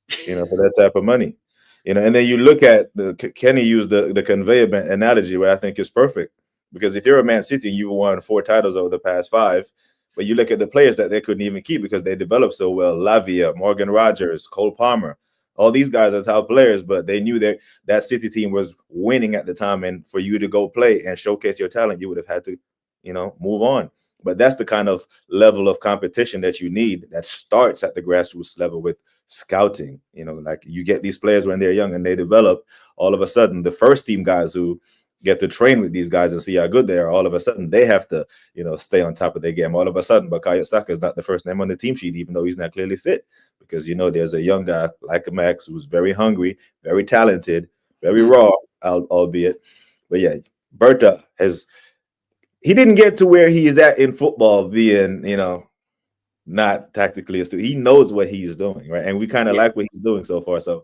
C: for that type of money. And then you look at Kenny used the conveyor belt analogy, where I think is perfect, because if you're a Man City, you've won 4 titles over the past 5, but you look at the players that they couldn't even keep because they developed so well. Lavia, Morgan Rogers, Cole Palmer, all these guys are top players, but they knew that City team was winning at the time, and for you to go play and showcase your talent, you would have had to move on. But that's the kind of level of competition that you need, that starts at the grassroots level with scouting. Like you get these players when they're young and they develop. All of a sudden, the first team guys who get to train with these guys and see how good they are, all of a sudden they have to, stay on top of their game. All of a sudden, Bukayo Saka is not the first name on the team sheet, even though he's not clearly fit, because there's a young guy like Max who's very hungry, very talented, very raw, albeit. But yeah, Berta he didn't get to where he is at in football being, not tactically astute. He knows what he's doing, right? And we kind of like what he's doing so far. So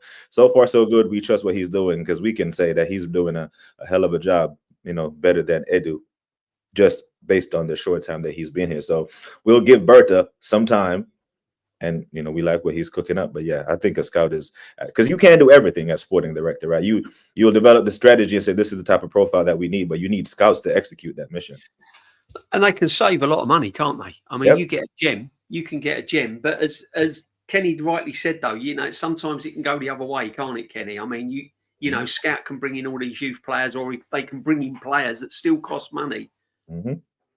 C: far, so good. We trust what he's doing, because we can say that he's doing a hell of a job, better than Edu, just based on the short time that he's been here. So we'll give Berta some time, and, we like what he's cooking up. But yeah, I think a scout is, because you can't do everything as sporting director, right? You'll develop the strategy and say, this is the type of profile that we need, but you need scouts to execute that mission.
A: And they can save a lot of money, can't they? I mean, you get a gem, you can get a gem, but as Kenny rightly said, though, sometimes it can go the other way, can't it, Kenny? I mean, Scout can bring in all these youth players, or they can bring in players that still cost money,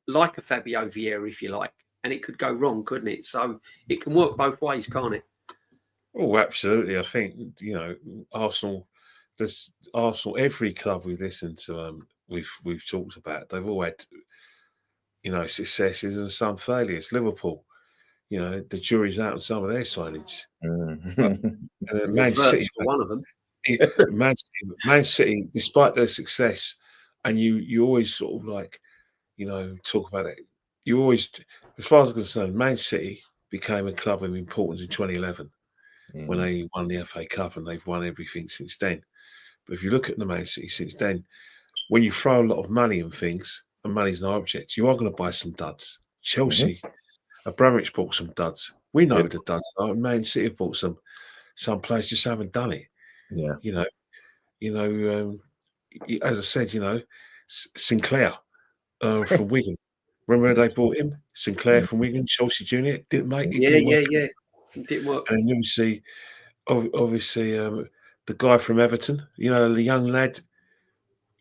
A: like a Fabio Vieira, if you like. And it could go wrong, couldn't it? So it can work both ways, can't it?
B: Oh, absolutely. I think, Arsenal, every club we listen to, we've talked about, they've all had, successes and some failures. Liverpool, the jury's out on some of their signings.
A: Man City, one of them.
B: Man City, despite their success, and you always sort of like, talk about it. You always, as far as I'm concerned, Man City became a club of importance in 2011 when they won the FA Cup, and they've won everything since then. But if you look at the Man City since then, when you throw a lot of money in things, and money's no object, you are going to buy some duds. Chelsea, Abramovich bought some duds. We know the duds are. Man City have bought some players, just haven't done it.
C: Yeah.
B: As I said, Sinclair from Wigan. Remember they bought him? Sinclair from Wigan, Chelsea Junior. Didn't make it.
A: Yeah. It didn't work.
B: And then obviously, the guy from Everton, the young lad,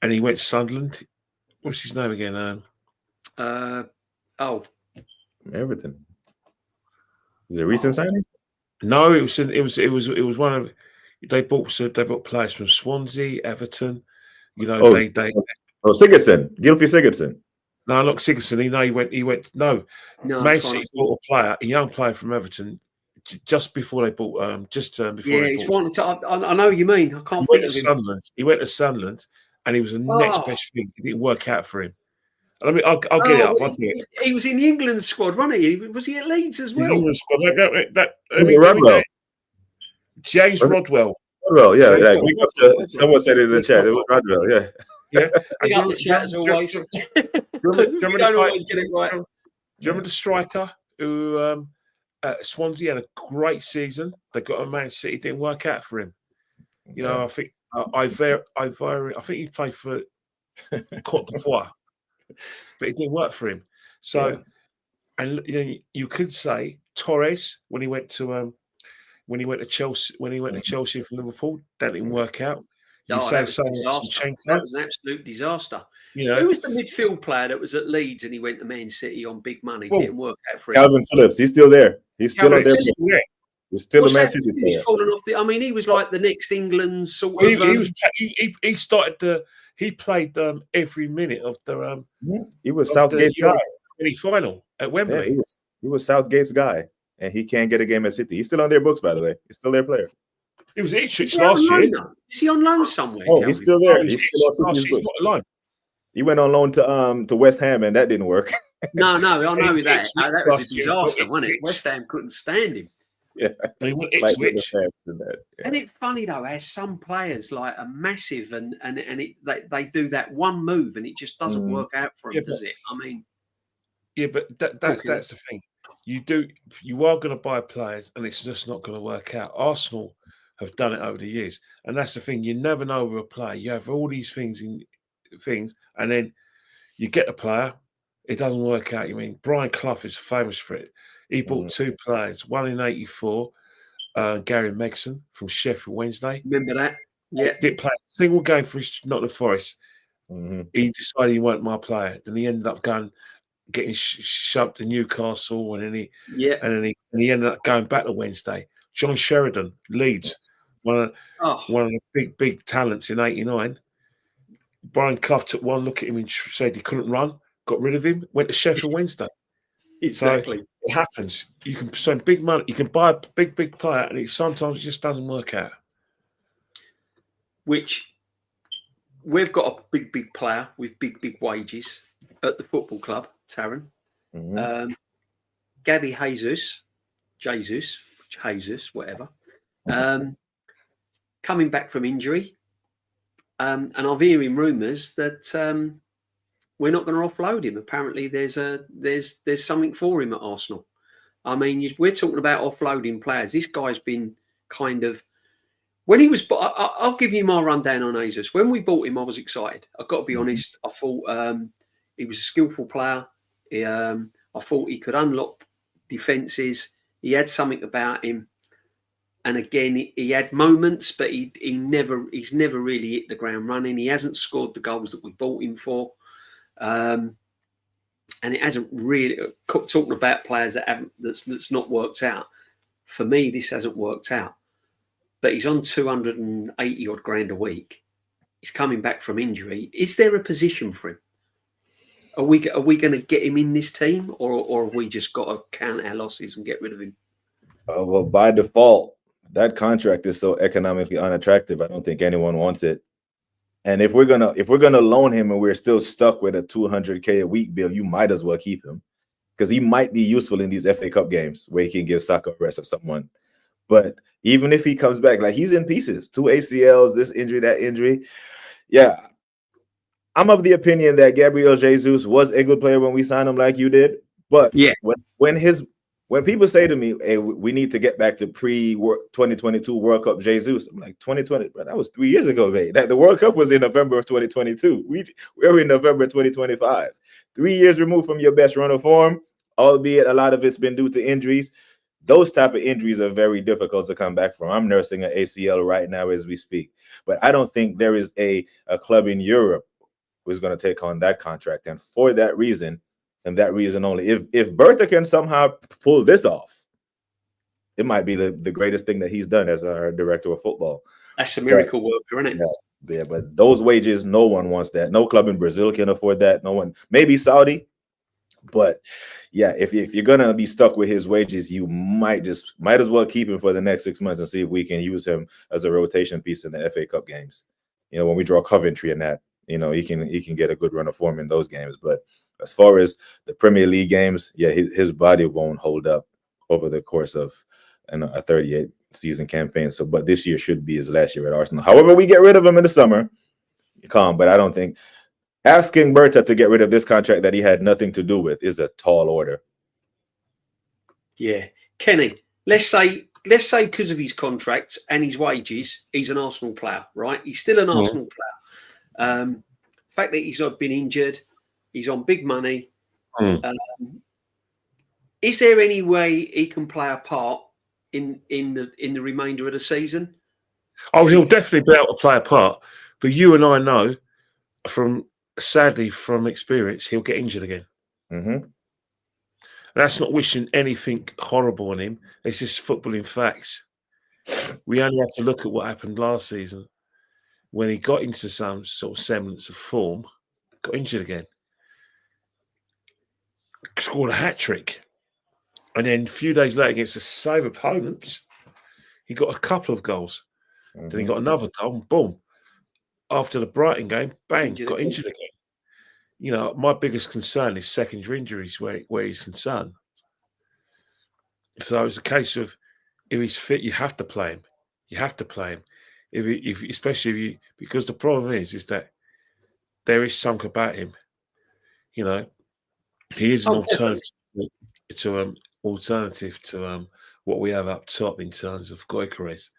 B: and he went to Sunderland. What's his name again?
C: Everton. Is it a recent signing?
B: No, it was one of they bought players from Swansea, Everton.
C: Sigurdsson, Gylfi Sigurdsson.
B: No, not Sigurdsson. He went. No, Man City bought a young player from Everton, just before they bought.
A: He's one. I know what you mean. I can't think of him.
B: He went to Sunderland, and he was the next best thing. It didn't work out for him. I'll get it up.
A: He was in the England squad, wasn't he? Was he at Leeds as well?
B: England squad.
C: Rodwell.
B: James Rodwell.
C: Rodwell, yeah. Someone said it in the chat. It was Rodwell, yeah.
A: Yeah. Big up the chat as always. We don't always get it right.
B: Do you remember the striker who at Swansea had a great season? They got a Man City, didn't work out for him. I think I think he played for Cote d'Ivoire, but it didn't work for him. So, and you could say Torres when he went to Chelsea from Liverpool, that didn't work out.
A: That was an absolute disaster. Who was the midfield player that was at Leeds and he went to Man City on big money? Didn't work out for him.
C: Calvin Phillips. He's still there. He's still there. He's still a Man City player.
A: He's fallen off he was like the next England sort of.
B: He started he played every minute of the.
C: He was Southgate's guy.
B: Final at Wembley.
C: Yeah, he was Southgate's guy, and he can't get a game at City. He's still on their books, by the way. He's still their player.
B: He was at Ipswich last year.
A: Is he on loan somewhere?
C: Oh, he's still there. He's still on City's books. He went on loan to West Ham, and that didn't work.
A: No, I know that. That was a disaster, wasn't it? West Ham couldn't stand him.
C: Yeah,
B: they went Ipswich.
A: And it's funny though, how some players like are massive, and they do that one move, and it just doesn't work out for them, does it?
B: But that's the thing. You are going to buy players, and it's just not going to work out. Arsenal have done it over the years, and that's the thing. You never know with a player. You have all these things, and then you get a player, it doesn't work out. Brian Clough is famous for it. He bought two players, one in '84, Gary Megson from Sheffield Wednesday.
A: Remember that? Yeah,
B: didn't play a single game for Nottingham Forest. He decided he wasn't my player. Then he ended up getting shoved to Newcastle, and then he ended up going back to Wednesday. John Sheridan, Leeds, one of the big talents in '89. Brian Clough took one look at him and said he couldn't run, got rid of him, went to Sheffield Wednesday.
A: Exactly.
B: So it happens. You can spend big money, you can buy a big player, and it sometimes just doesn't work out.
A: Which we've got a big player with big wages at the football club, Taron. Gabby Jesus, whatever. Coming back from injury. And I'm hearing rumours that we're not going to offload him. Apparently, there's something for him at Arsenal. We're talking about offloading players. This guy's been kind of when he was. I'll give you my rundown on Jesus. When we bought him, I was excited. I've got to be honest. I thought he was a skillful player. I thought he could unlock defences. He had something about him. And again, he had moments, but he's never really hit the ground running. He hasn't scored the goals that we bought him for, and it hasn't really. Talking about players that's not worked out. For me, this hasn't worked out. But he's on 280 odd grand a week. He's coming back from injury. Is there a position for him? Are we going to get him in this team, or have we just got to count our losses and get rid of him?
C: Well, by default. That contract is so economically unattractive. I don't think anyone wants it. And if we're gonna loan him and we're still stuck with a 200K a week bill, you might as well keep him because he might be useful in these FA Cup games where he can give Saka a rest of someone. But even if he comes back, like he's in pieces, 2 ACLs, this injury, that injury. Yeah, I'm of the opinion that Gabriel Jesus was a good player when we signed him, like you did. But
A: Yeah.
C: when people say to me, "Hey, we need to get back to pre-2022 World Cup Jesus," I'm like, 2020, but that was 3 years ago, mate. That the World Cup was in November of 2022. We're in November 2025. 3 years removed from your best run of form, albeit a lot of it's been due to injuries. Those type of injuries are very difficult to come back from. I'm nursing an ACL right now as we speak, but I don't think there is a club in Europe who's going to take on that contract. And for that reason, and that reason only, if Bertha can somehow pull this off, it might be the greatest thing that he's done as our director of football.
A: That's a miracle worker, isn't it?
C: Yeah, but those wages, no one wants that. No club in Brazil can afford that. No one, maybe Saudi. But yeah, if you're gonna be stuck with his wages, you might as well keep him for the next 6 months and see if we can use him as a rotation piece in the FA Cup games. You know, when we draw Coventry and that, you know, he can get a good run of form in those games. But as far as the Premier League games, yeah, his body won't hold up over the course of a 38 season campaign. So, but this year should be his last year at Arsenal. However, we get rid of him in the summer, calm. But I don't think asking Berta to get rid of this contract that he had nothing to do with is a tall order.
A: Yeah, Kenny. Let's say because of his contracts and his wages, he's an Arsenal player, right? He's still an Arsenal player. The fact that he's not been injured, he's on big money. Is there any way he can play a part in the remainder of the season?
B: Oh, he'll definitely be able to play a part. But you and I know sadly from experience, he'll get injured again.
C: Mm-hmm.
B: That's not wishing anything horrible on him. It's just footballing facts. We only have to look at what happened last season when he got into some sort of semblance of form, got injured again, scored a hat-trick. And then a few days later against the same opponent, he got a couple of goals. Mm-hmm. Then he got another goal, and boom. After the Brighton game, bang, got injured again. You know, my biggest concern is secondary injuries where he's concerned. So it's a case of if he's fit, you have to play him. You have to play him. Because the problem is that there is something about him. You know, he is an alternative to what we have up top in terms of Gyökeres.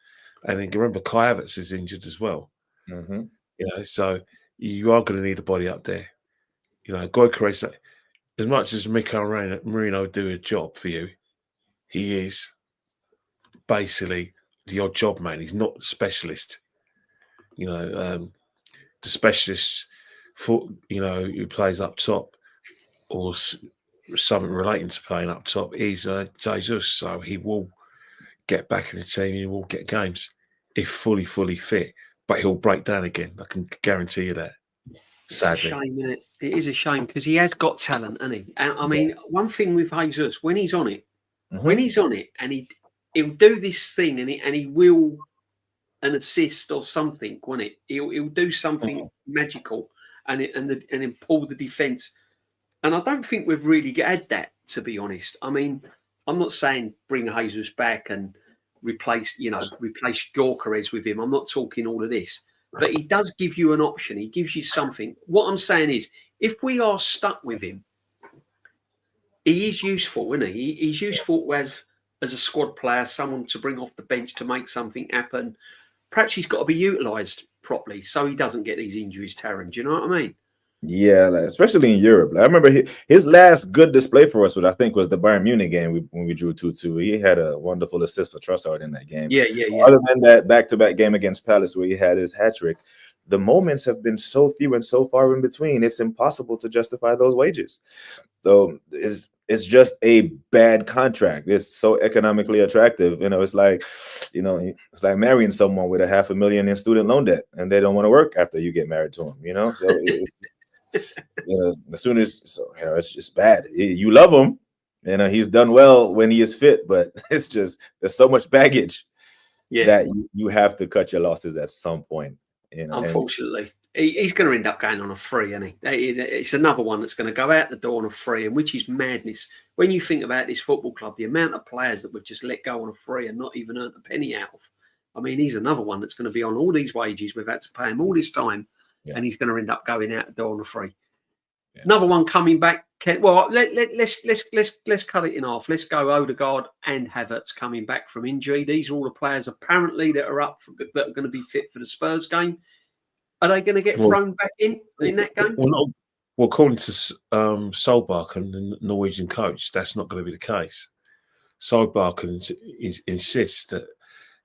B: And then remember, Kai Havertz is injured as well.
C: Mm-hmm.
B: You know, so you are going to need a body up there. You know, Gyökeres, as much as Mikel Merino do a job for you, he is basically the odd job man. He's not a specialist. You know, the specialist who plays up top or something relating to playing up top is Jesus. So he will get back in the team. He will get games if fully fit. But he'll break down again. I can guarantee you that. Sadly.
A: It's a shame, isn't it? It is a shame because he has got talent, hasn't he? I mean, one thing with Jesus, when he's on it, and he'll do this thing and he will an assist or something, won't it? He'll do something magical and then pull the defence. And I don't think we've really had that, to be honest. I mean, I'm not saying bring Jesus back and replace Gyökeres with him. I'm not talking all of this. But he does give you an option. He gives you something. What I'm saying is, if we are stuck with him, he is useful, isn't he? He's useful as a squad player, someone to bring off the bench to make something happen. Perhaps he's got to be utilised properly so he doesn't get these injuries, Taron. Do you know what I mean?
C: Yeah, especially in Europe. I remember his last good display for us, I think was the Bayern Munich game when we drew 2-2. He had a wonderful assist for Trossard in that game.
A: Yeah.
C: Other than that back-to-back game against Palace where he had his hat-trick, the moments have been so few and so far in between, it's impossible to justify those wages. So it's just a bad contract. It's so economically attractive. You know, it's like marrying someone with $500,000 in student loan debt and they don't want to work after you get married to them, you know? So as soon as it's just bad. You love him, he's done well when he is fit, but it's just there's so much baggage that you have to cut your losses at some point.
A: Unfortunately, He's going to end up going on a free, isn't he? It's another one that's going to go out the door on a free, and which is madness. When you think about this football club, the amount of players that we've just let go on a free and not even earned a penny out of. I mean, he's another one that's going to be on all these wages. We've had to pay him all this time, and he's going to end up going out the door on a free. Yeah. Another one coming back. Well, let's cut it in half. Let's go Odegaard and Havertz coming back from injury. These are all the players apparently that are that are going to be fit for the Spurs game. Are they going to get thrown back in that game?
B: Well, according to Solbakken, the Norwegian coach, that's not going to be the case. Solbakken insists that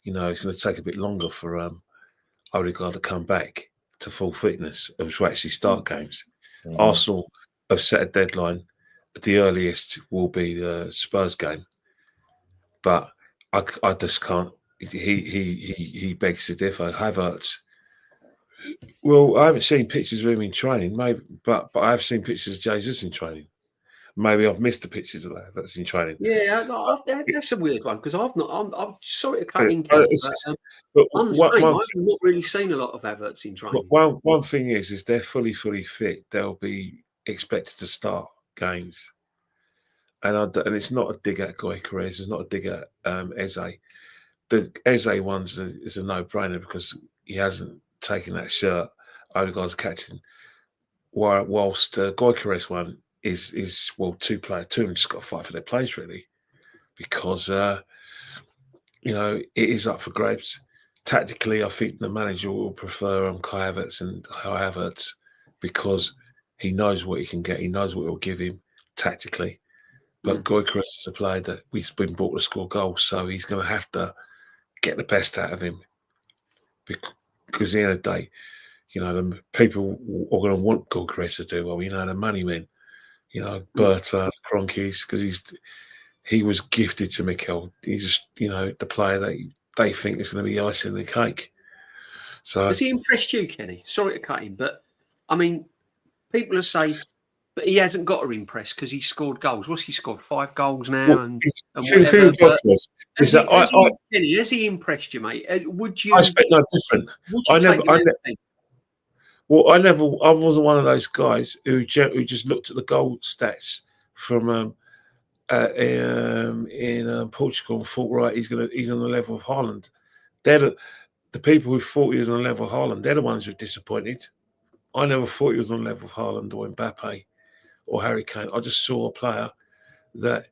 B: it's going to take a bit longer for Odegaard to come back to full fitness and to actually start games. Arsenal have set a deadline. The earliest will be the Spurs game, but I just can't. He begs to differ. Havertz. Well, I haven't seen pictures of him in training, maybe, but I have seen pictures of Jesus in training. Maybe I've missed the pictures of that. That's in training.
A: Yeah, that's a weird one because I've not. I'm sorry to cut in,
B: but
A: I'm not really seen a lot of Havertz in training.
B: One thing is they're fully fit. They'll be expected to start games, and it's not a dig at Gyökeres. It's not a dig at Eze. The Eze one's is a no-brainer because he hasn't taken that shirt. Odegaard's catching. Whilst Gyökeres one is two of them just got to fight for their place really, because it is up for grabs. Tactically, I think the manager will prefer Kai Havertz because he knows what he can get. He knows what it will give him tactically. But Gyökeres is a player that we've been brought to score goals, so he's going to have to get the best out of him. Because at the end of the day, the people are going to want Gyökeres to do well. The money men, Berta, Kroenkes, because he was gifted to Mikel. He's just, the player that they think is going to be icing the cake. So
A: has he impressed you, Kenny? Sorry to cut him, but I mean, people are saying, but he hasn't got to impress because he scored goals. What's he scored? 5 goals now, and whatever. Kenny, has he impressed you, mate? Would you?
B: I expect no different. I wasn't one of those guys who just looked at the goal stats from in Portugal and thought, right, he's on the level of Haaland. They're the people who thought he was on the level of Haaland. They're the ones who are disappointed. I never thought he was on the level of Haaland or Mbappe or Harry Kane. I just saw a player that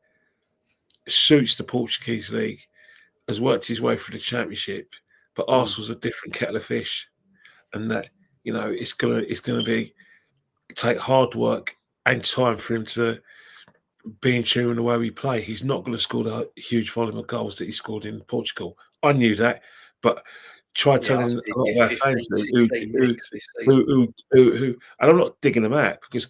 B: suits the Portuguese league, has worked his way through the Championship, but Arsenal's a different kettle of fish, and that it's gonna be take hard work and time for him to be in tune with the way we play. He's not going to score the huge volume of goals that he scored in Portugal. I knew that, but try telling a lot of our fans who and I'm not digging them out because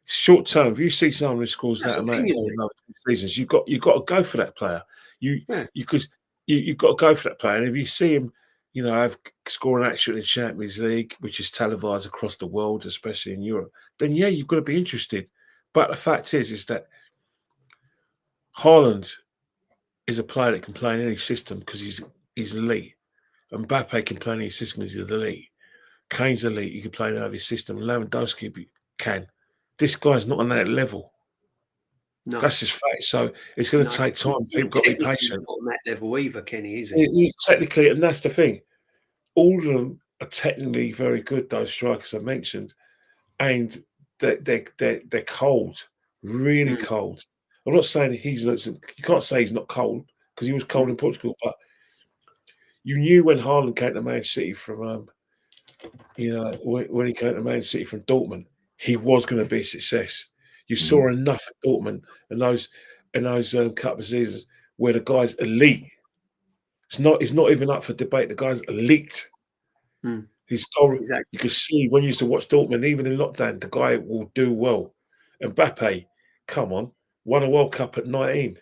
B: short term, if you see someone who scores that amount in another 2 seasons, you've got to go for that player. You've got to go for that player, and if you see him, have scoring action in the Champions League, which is televised across the world, especially in Europe, then you've got to be interested. But the fact is that Haaland is a player that can play in any system because he's elite. Mbappe can play in any system because he's elite. Kane's elite. He can play in every system. Lewandowski can. This guy's not on that level. No. That's just fact. So it's going to take time. People got to be patient.
A: Not on that level either, Kenny, is it?
B: Technically, and that's the thing. All of them are technically very good, those strikers I mentioned. And they're cold, really cold. I'm not saying you can't say he's not cold because he was cold in Portugal, but you knew when Haaland came to Man City from, when he came to Man City from Dortmund, he was going to be a success. You saw enough at Dortmund and those couple of seasons where the guy's elite. It's not even up for debate. The guy's elite. He's told, exactly. You can see when you used to watch Dortmund, even in lockdown, the guy will do well. Mbappe, come on, won a World Cup at 19.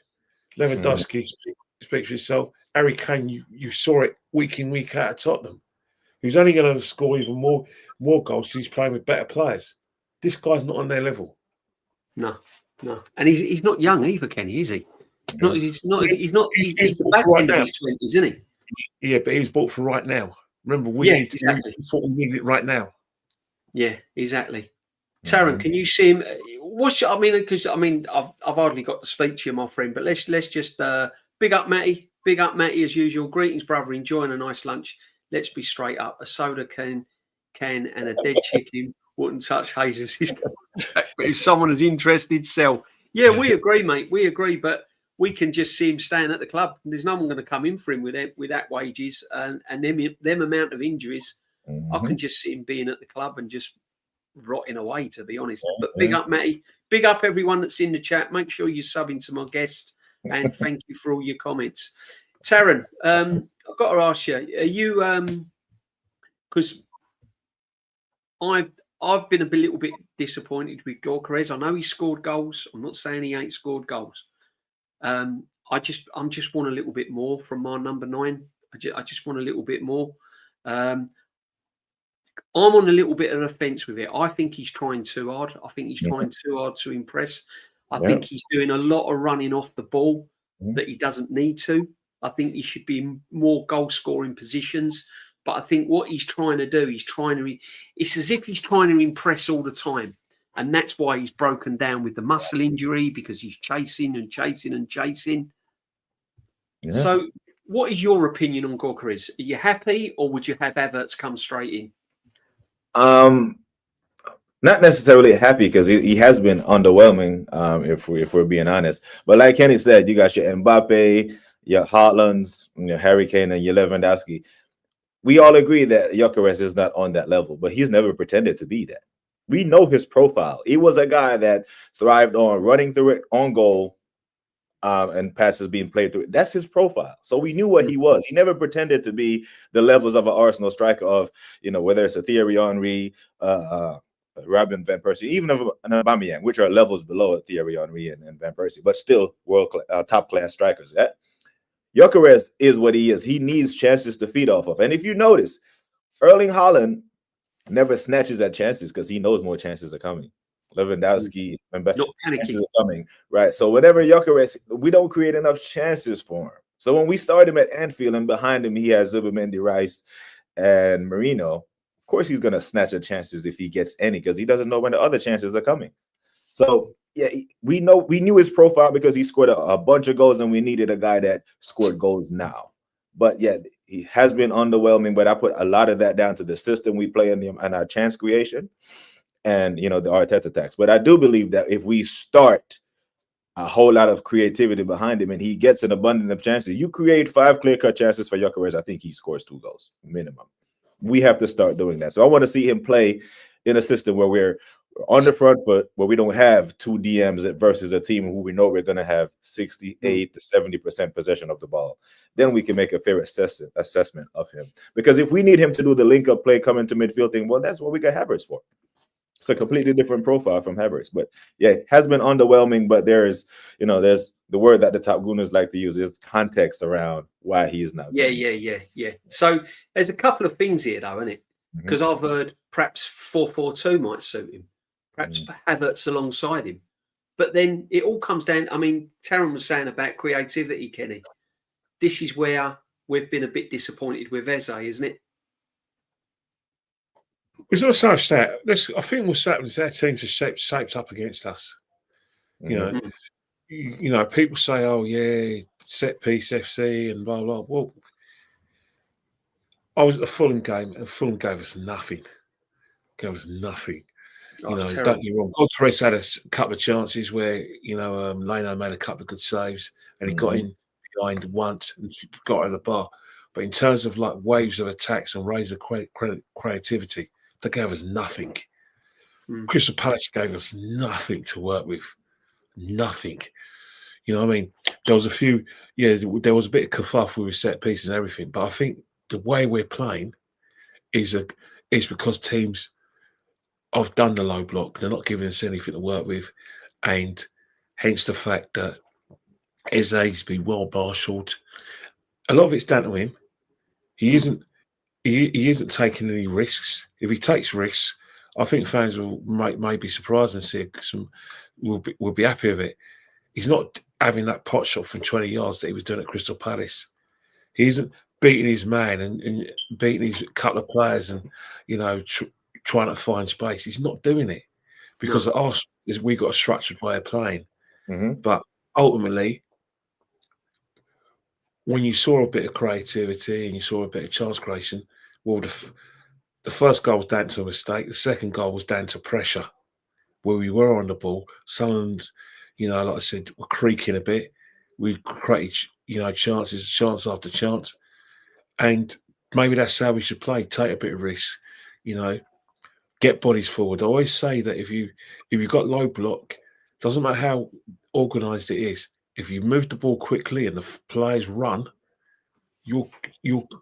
B: Lewandowski, speaks for yourself. Harry Kane, you saw it week in, week out at Tottenham. He's only going to score even more goals because he's playing with better players. This guy's not on their level.
A: No. And he's not young either, Kenny, is he? He's the back end of his 20s, isn't he?
B: Yeah, but he was bought for right now. Remember,
A: exactly.
B: we thought we needed it right now.
A: Yeah, exactly. Taron, can you see him? Because I've hardly got to speak to you, my friend. But let's just big up Matty as usual. Greetings, brother. Enjoying a nice lunch. Let's be straight up. A soda can and a dead chicken wouldn't touch Jesus' contract. But if someone is interested, sell. Yeah, we agree, mate. We agree. But we can just see him staying at the club. There's no one going to come in for him with that wages and them amount of injuries. I can just see him being at the club and just rotting away, to be honest. But big up, Matty. Big up everyone that's in the chat. Make sure you're subbing to my guest, and thank you for all your comments. Taron, I've got to ask you: are you? Because I've been a little bit disappointed with Gyökeres. I know he scored goals. I'm not saying he ain't scored goals. I just want a little bit more from my number 9. I just want a little bit more. I'm on a little bit of a fence with it. I think he's trying too hard. I think he's trying too hard to impress. I think he's doing a lot of running off the ball that he doesn't need to. I think he should be in more goal-scoring positions. But I think what he's trying to do, it's as if he's trying to impress all the time. And that's why he's broken down with the muscle injury, because he's chasing and chasing and chasing. Yeah. So what is your opinion on Gyökeres? Are you happy, or would you have Havertz come straight in?
C: Not necessarily happy, because he has been underwhelming, if we're being honest. But like Kenny said, you got your Mbappe, your Haalands, your Harry Kane, and your Lewandowski. We all agree that Gyökeres is not on that level, but he's never pretended to be that. We know his profile. He was a guy that thrived on running through it on goal, and passes being played through it. That's his profile. So we knew what he was. He never pretended to be the levels of an Arsenal striker of, whether it's a Thierry Henry, Robin Van Persie, even of an Aubameyang, which are levels below Thierry Henry and Van Persie, but still top class strikers. Yeah? Gyökeres is what he is. He needs chances to feed off of. And if you notice, Erling Haaland never snatches at chances because he knows more chances are coming. Lewandowski and chances are coming, right? So whenever Gyökeres, we don't create enough chances for him. So when we start him at Anfield and behind him he has Zubimendi, Rice, and Marino, of course he's going to snatch at chances if he gets any, because he doesn't know when the other chances are coming. So yeah, we knew his profile because he scored a bunch of goals, and we needed a guy that scored goals now. But yeah, he has been underwhelming. But I put a lot of that down to the system we play in and our chance creation, and the Arteta tax. But I do believe that if we start a whole lot of creativity behind him and he gets an abundance of chances, you create 5 clear-cut chances for Gyökeres, I think he scores 2 goals minimum. We have to start doing that. So I want to see him play in a system where we're on the front foot, where we don't have 2 DMs versus a team who we know we're going to have 68 to 70% possession of the ball. Then we can make a fair assessment of him. Because if we need him to do the link-up play, come into midfield thing, well, that's what we got Havertz for. It's a completely different profile from Havertz. But yeah, it has been underwhelming, but there's the word that the Top Gooners like to use is context around why he is not.
A: Yeah. So there's a couple of things here, though, isn't it? Because I've heard perhaps 4-4-2 might suit him. Perhaps Havertz alongside him. But then it all comes down, Taron was saying about creativity, Kenny. This is where we've been a bit disappointed with Eze, isn't it?
B: It's not so much that. I think what's happening is our teams are shaped up against us. People say, "Oh yeah, set piece FC and blah blah." Well, I was at a Fulham game, and Fulham gave us nothing. Don't get me wrong. Gyökeres had a couple of chances where Leno made a couple of good saves, and he got in behind once and got at the bar. But in terms of like waves of attacks and waves of creativity, they gave us nothing. Crystal Palace gave us nothing to work with. Nothing. There was a few, there was a bit of kerfuffle with set pieces and everything. But I think the way we're playing is because teams have done the low block. They're not giving us anything to work with. And hence the fact that Eze's been well marshalled. A lot of it's down to him. He isn't taking any risks. If he takes risks, I think fans may be surprised and see will be happy with it. He's not having that pot shot from 20 yards that he was doing at Crystal Palace. He isn't beating his man and beating his couple of players and, you know, trying to find space. He's not doing it because at Arsenal we got a structured way of playing. But ultimately, when you saw a bit of creativity and you saw a bit of chance creation, well, the first goal was down to a mistake. The second goal was down to pressure, where we were on the ball. Sunderland, you know, like I said, were creaking a bit. We created, you know, chance after chance. And maybe that's how we should play. Take a bit of risk, you know, get bodies forward. I always say that if you've got low block, doesn't matter how organised it is, if you move the ball quickly and the players run, your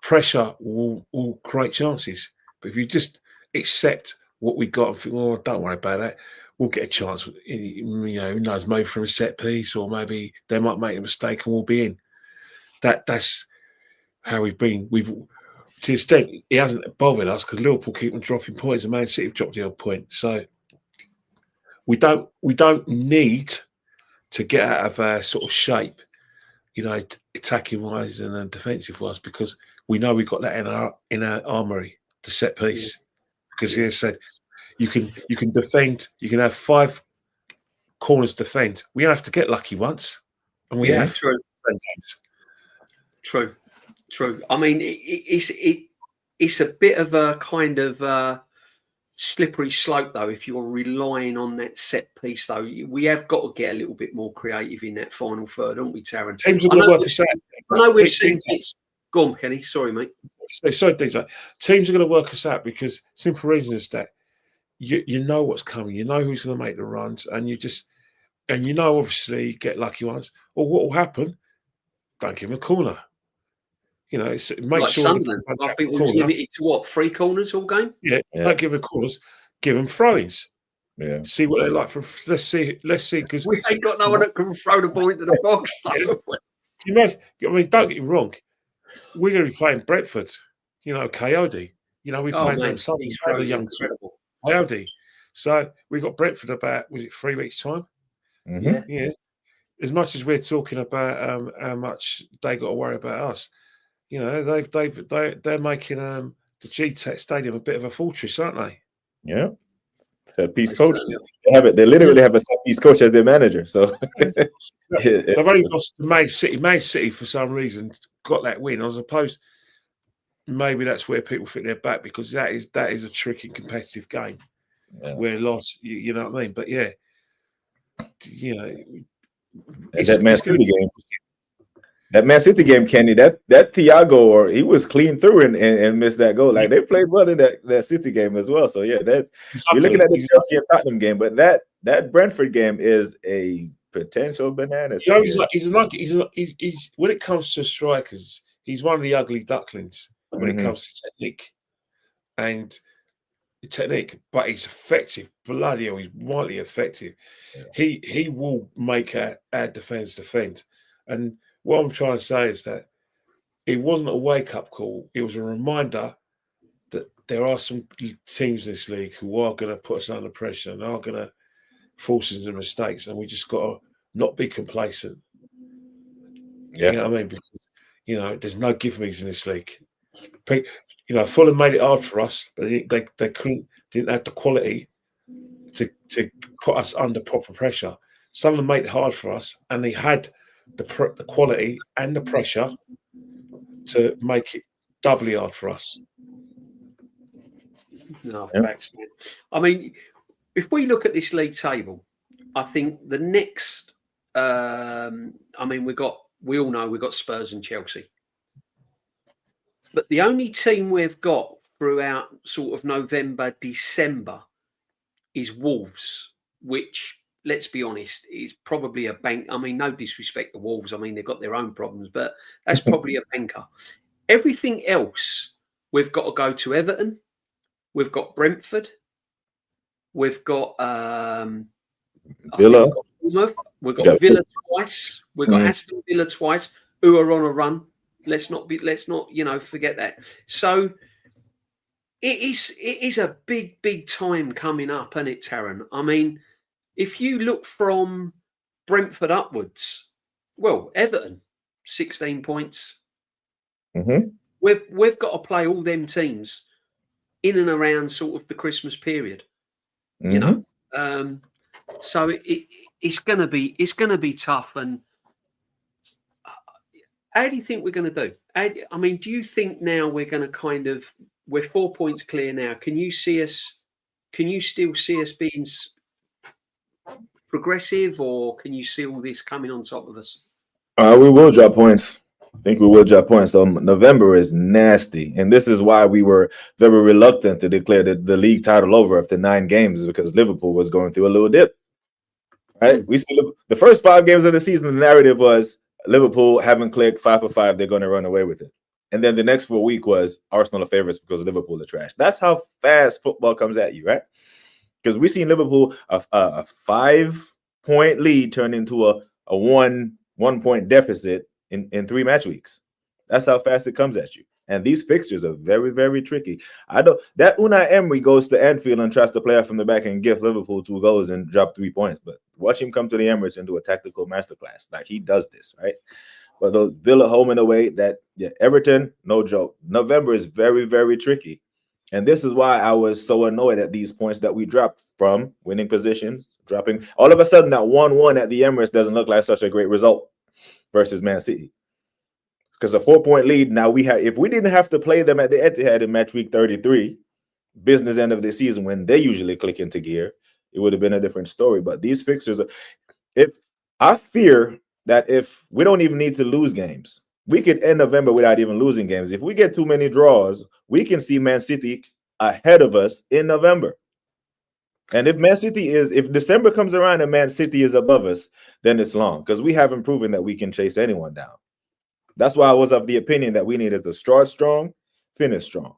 B: pressure will create chances. But if you just accept what we got and think, well, don't worry about that, we'll get a chance. You know, who knows, maybe from a set piece, or maybe they might make a mistake and we'll be in. That's how we've been. We've, to the extent it hasn't bothered us because Liverpool keep on dropping points and Man City have dropped the odd point. So we don't need to get out of our sort of shape, you know, attacking wise and then defensive wise, because we know we've got that in our armory, the set piece. Because as I said, you can defend, you can have 5 corners to defend. We don't have to get lucky once, and we have.
A: True. I mean, it's a bit of a kind of slippery slope, though. If you're relying on that set piece, though, we have got to get a little bit more creative in that final third, haven't we, Taron?
B: Teams are going to work us out.
A: I know we've seen it. Go on, Kenny. Sorry, mate.
B: So, DJ, teams are going to work us out because simple reason is that you know what's coming. You know who's going to make the runs, and you know, obviously, get lucky ones. Or what will happen? Don't give them a corner. You know, make
A: like
B: sure.
A: Sunderland, I think we was limited to what, 3 corners all game.
B: Yeah. Don't give them corners. Give them throw-ins.
C: Yeah.
B: See what they like. Let's see. Because
A: we ain't got no one that can throw the ball into the box.
B: You imagine, I mean, don't get me wrong. We're going to be playing Brentford. You know, Coyote. You know, we played them. These young Coyote. So we got Brentford about, was it 3 weeks time? Yeah. As much as we're talking about how much they got to worry about us, you know, they're making the G-Tech Stadium a bit of a fortress, aren't they?
C: Yeah. Set piece coach. They literally have a set piece coach as their manager. So
B: they've only lost to Man City. Man City, for some reason, got that win. I suppose maybe that's where people think they're back, because that is a tricky competitive game.
C: Yeah.
B: Where loss, you know what I mean? But yeah, you know,
C: that Man City game, Kenny, that Thiago, he was clean through and missed that goal. Like, they played well in that City game as well. So yeah, we're looking at the Chelsea and Tottenham game, but that Brentford game is a potential banana.
B: You know, he's when it comes to strikers, he's one of the ugly ducklings when it comes to technique and technique, but he's effective. Bloody hell, he's widely effective. Yeah. He will make our defence defend. And what I'm trying to say is that it wasn't a wake-up call. It was a reminder that there are some teams in this league who are going to put us under pressure and are going to force us into mistakes, and we just got to not be complacent.
C: Yeah.
B: You know what I mean? Because, you know, there's no give-me's in this league. You know, Fulham made it hard for us, but they didn't have the quality to put us under proper pressure. Some of them made it hard for us, and they had the quality and the pressure to make it doubly hard for us.
A: No, thanks, man. I mean, if we look at this league table, I think the next, I mean, we all know we've got Spurs and Chelsea. But the only team we've got throughout sort of November, December is Wolves, which, let's be honest, is probably a bank. I mean, no disrespect to Wolves. I mean, they've got their own problems, but that's probably a banker. Everything else, we've got to go to Everton. We've got Brentford. We've got
C: Villa.
A: We've got Villa twice. We've got Aston Villa twice, who are on a run. Let's not forget that. So it is a big time coming up, isn't it, Taron? I mean, if you look from Brentford upwards, well, Everton, 16 points. we've got to play all them teams in and around sort of the Christmas period. You know, so it's going to be tough. And how do you think we're going to do? I mean, do you think now we're going to we're 4 points clear now? Can you still see us being progressive, or can you see all this coming on top of us?
C: We will drop points. I think we will drop points. So November is nasty, and this is why we were very reluctant to declare the league title over after 9 games, because Liverpool was going through a little dip. Right? We see the first 5 games of the season. The narrative was Liverpool haven't clicked, 5 for 5. They're going to run away with it. And then the next 4 week was Arsenal are favorites because Liverpool are trash. That's how fast football comes at you, right? Because we seen Liverpool a 5-point lead turn into a 1-point deficit in 3 match weeks. That's how fast it comes at you. And these fixtures are very, very tricky. I don't that Unai Emery goes to Anfield and tries to play out from the back and give Liverpool 2 goals and drop 3 points. But watch him come to the Emirates and do a tactical masterclass. Like, he does this, right? But the Villa home and away, Everton, no joke. November is very, very tricky. And this is why I was so annoyed at these points that we dropped from winning positions, dropping. All of a sudden, that 1-1 at the Emirates doesn't look like such a great result versus Man City. Because a 4-point lead, now if we didn't have to play them at the Etihad in match week 33, business end of the season when they usually click into gear, it would have been a different story. But these fixtures, I fear that if we don't even need to lose games, we could end November without even losing games. If we get too many draws, we can see Man City ahead of us in November. And if December comes around and Man City is above us, then it's long, because we haven't proven that we can chase anyone down. That's why I was of the opinion that we needed to start strong, finish strong.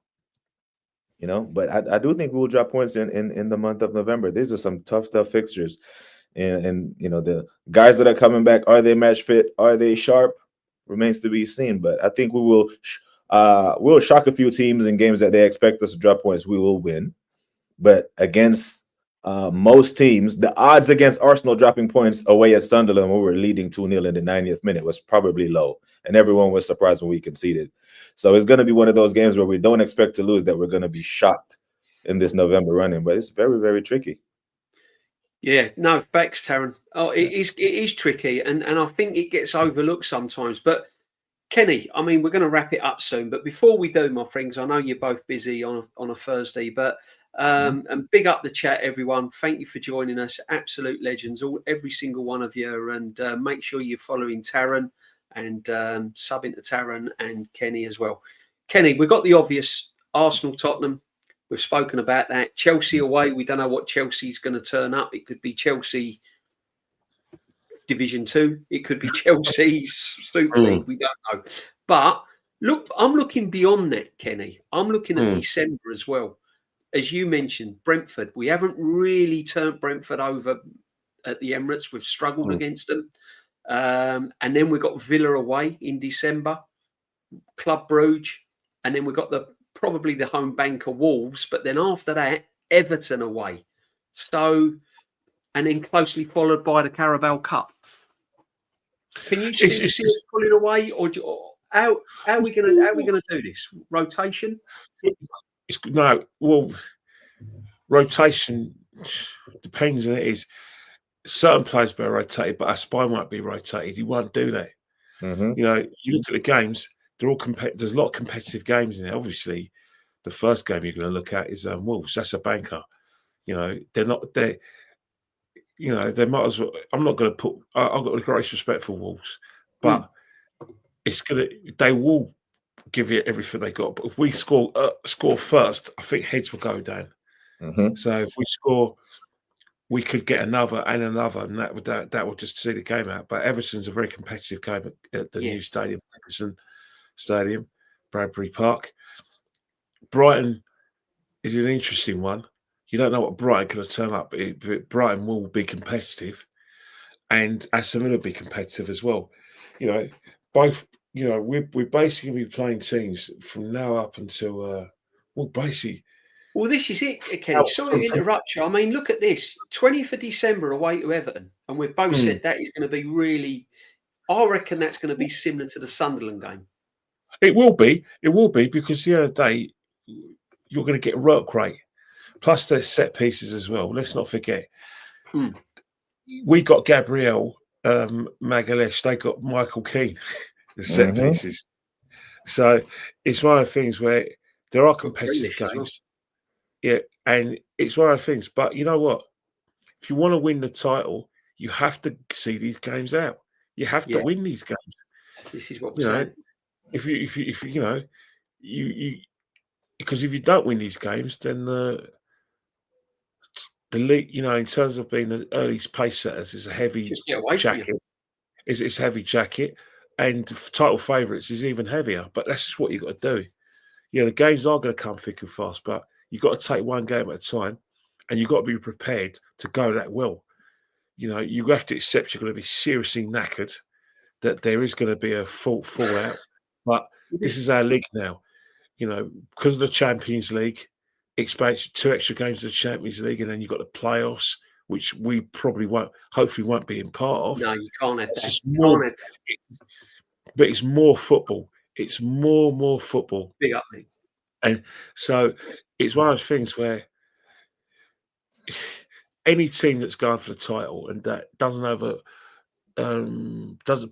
C: You know, but I do think we'll drop points in the month of November. These are some tough fixtures. And you know, the guys that are coming back, are they match fit? Are they sharp? Remains to be seen. But I think we will we'll shock a few teams in games that they expect us to drop points. We will win. But against most teams, the odds against Arsenal dropping points away at Sunderland when we were leading 2-0 in the 90th minute was probably low. And everyone was surprised when we conceded. So it's going to be one of those games where we don't expect to lose, that we're going to be shocked in this November running. But it's very, very tricky.
A: Yeah, no, facts, Taron. Oh, it is tricky, and I think it gets overlooked sometimes. But Kenny, I mean, we're going to wrap it up soon. But before we do, my friends, I know you're both busy on a Thursday, but and big up the chat, everyone. Thank you for joining us. Absolute legends, every single one of you. And make sure you're following Taron and subbing to Taron and Kenny as well. Kenny, we've got the obvious: Arsenal, Tottenham. We've spoken about that. Chelsea away. We don't know what Chelsea's going to turn up. It could be Chelsea Division 2. It could be Chelsea Super League. We don't know. But look, I'm looking beyond that, Kenny. I'm looking at December as well. As you mentioned, Brentford. We haven't really turned Brentford over at the Emirates. We've struggled against them. And then we've got Villa away in December, Club Brugge, and then we've got probably the home banker Wolves, but then after that, Everton away. So, and then closely followed by the Carabao Cup. Can you see us pulling away, or how are we going to do this? Rotation?
B: No, well, rotation depends on it. Is certain players be rotated, but our spine won't be rotated. He won't do that. You know, you look at the games; they're all there's a lot of competitive games in there. Obviously, the first game you're going to look at is Wolves. That's a banker. You know, they might as well. I'm not going to put. I've got the greatest respect for Wolves, but they will give you everything they got. But if we score first, I think heads will go down. So if we score, we could get another, and that would just see the game out. But Everton's a very competitive game at the new stadium, Dickinson Stadium, Bradbury Park. Brighton is an interesting one. You don't know what Brighton could turn up, but Brighton will be competitive, and Aston Villa will be competitive as well. You know, both. You know, we're basically going to be playing teams from now up until basically.
A: Well, this is it, Kenny. Sorry to interrupt you. I mean, look at this: 20th of December away to Everton, and we've both said that is going to be really. I reckon that's going to be similar to the Sunderland game.
B: It will be. It will be because the other day you're going to get work rate. Plus, there's set pieces as well. Let's not forget. We got Gabriel Magalhaes. They got Michael Keane, the set pieces. So it's one of the things where there are competitive games. Yeah, and it's one of the things. But you know what? If you want to win the title, you have to see these games out. You have to win these games.
A: This is what we're saying.
B: If you because if you don't win these games, then the league, in terms of being the early pace setters, is a heavy jacket. It's a heavy jacket, and title favourites is even heavier. But that's just what you've got to do. The games are going to come thick and fast, but you've got to take one game at a time, and you've got to be prepared to go that well. You have to accept you're going to be seriously knackered, that there is going to be a fallout. But this is our league now. Because of the Champions League, expansion, 2 extra games of the Champions League, and then you've got the playoffs, which we probably hopefully won't be in part of.
A: No, you can't have that.
B: Just more, but it's more football. It's more football.
A: Big up, mate.
B: And so it's one of those things where any team that's going for the title and that doesn't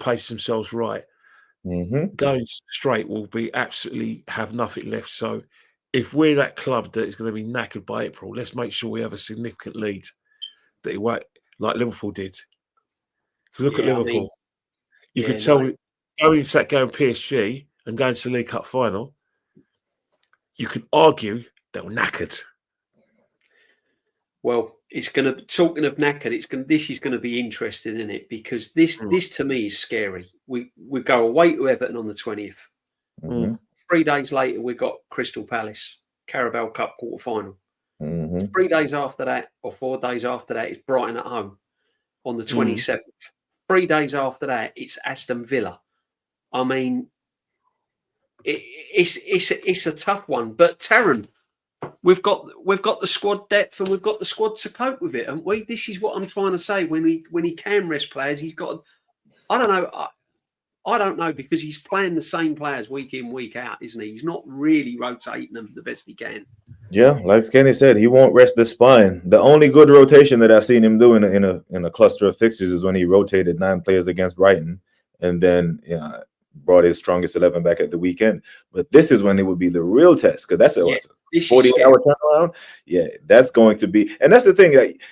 B: pace themselves right, going straight will be absolutely have nothing left. So if we're that club that is going to be knackered by April, let's make sure we have a significant lead that it won't, like Liverpool did. Because look at Liverpool. You could tell going into that game PSG and going to the League Cup final, you could argue they were knackered.
A: Well, it's going to, talking of knackered, this is going to be interesting, isn't it? Because this to me is scary. We go away to Everton on the 20th. 3 days later, we got Crystal Palace, Carabao Cup quarter-final. 3 days after that, or 4 days after that, it's Brighton at home on the 27th. 3 days after that, it's Aston Villa. I mean, it's a tough one. But Taron, we've got the squad depth and we've got the squad to cope with it, haven't we? This is what I'm trying to say. When he can rest players, he's got. I don't know. I don't know, because he's playing the same players week in, week out, isn't he? He's not really rotating them the best he can.
C: Yeah, like Kenny said, he won't rest the spine. The only good rotation that I've seen him do in a cluster of fixtures is when he rotated 9 players against Brighton, and then brought his strongest 11 back at the weekend. But this is when it would be the real test, because that's a 40-hour turnaround. Yeah, that's going to be, and that's the thing. Like,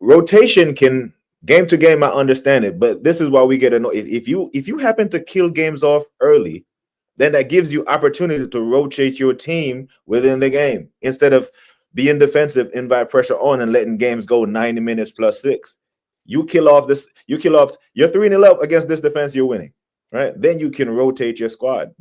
C: rotation can. Game to game, I understand it, but this is why we get annoyed. If you happen to kill games off early, then that gives you opportunity to rotate your team within the game instead of being defensive, invite pressure on, and letting games go 90 minutes plus 6. You kill off, you're 3-0 up against this defense, you're winning, right? Then you can rotate your squad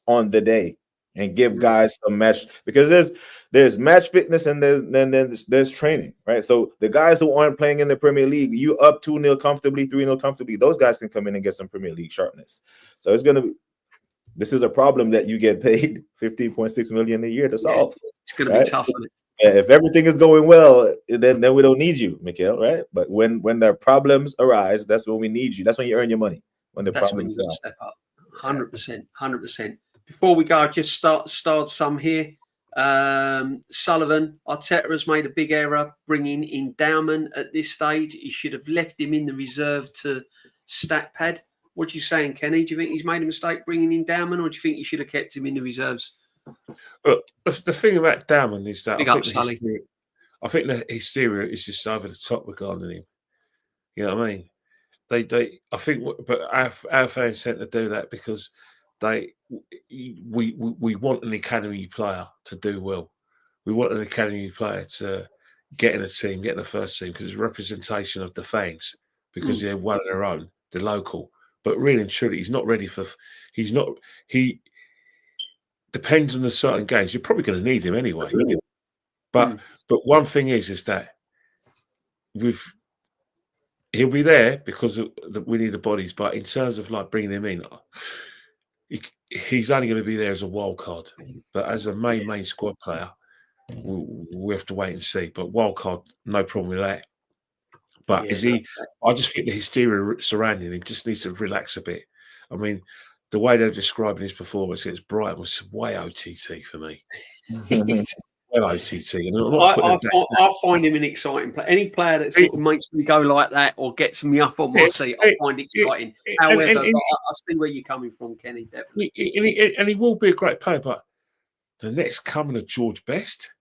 C: on the day and give guys some match, because there's match fitness and then there's training, right? So the guys who aren't playing in the Premier League, you up 2-0 comfortably, 3-0 comfortably, those guys can come in and get some Premier League sharpness. So this is a problem that you get paid 15.6 million a year to solve.
A: It's going to be tough.
C: If everything is going well, then we don't need you, Mikhail, right? But when the problems arise, that's when we need you. That's when you earn your money.
A: That's when you got to step up. 100%. Before we go, just start some here. Sullivan, Arteta has made a big error bringing in Dowman at this stage. He should have left him in the reserve to stat pad. What are you saying, Kenny? Do you think he's made a mistake bringing in Dowman, or do you think he should have kept him in the reserves?
B: Look, the thing about Dowman is that
A: I
B: think the hysteria is just over the top regarding him. You know what I mean? I think, but our fans tend to do that because we want an academy player to do well. We want an academy player to get in a team, get in the first team, because it's representation of the fans, because they're one of their own, they're local. But really and truly, he's not ready for. He depends on the certain games. You're probably going to need him anyway. But one thing is that he'll be there because we need the bodies. But in terms of like bringing him in, he's only going to be there as a wild card. But as a main squad player, we have to wait and see. But wild card, no problem with that. But I just think the hysteria surrounding him just needs to relax a bit. I mean, the way they're describing his performance against Brighton was way OTT for me. Well, OTT, and I'm not putting
A: I find him an exciting player. Any player that sort of makes me go like that or gets me up on my seat, I find exciting. However, I see where you're coming from, Kenny. Definitely,
B: and he will be a great player, but the next coming of George Best.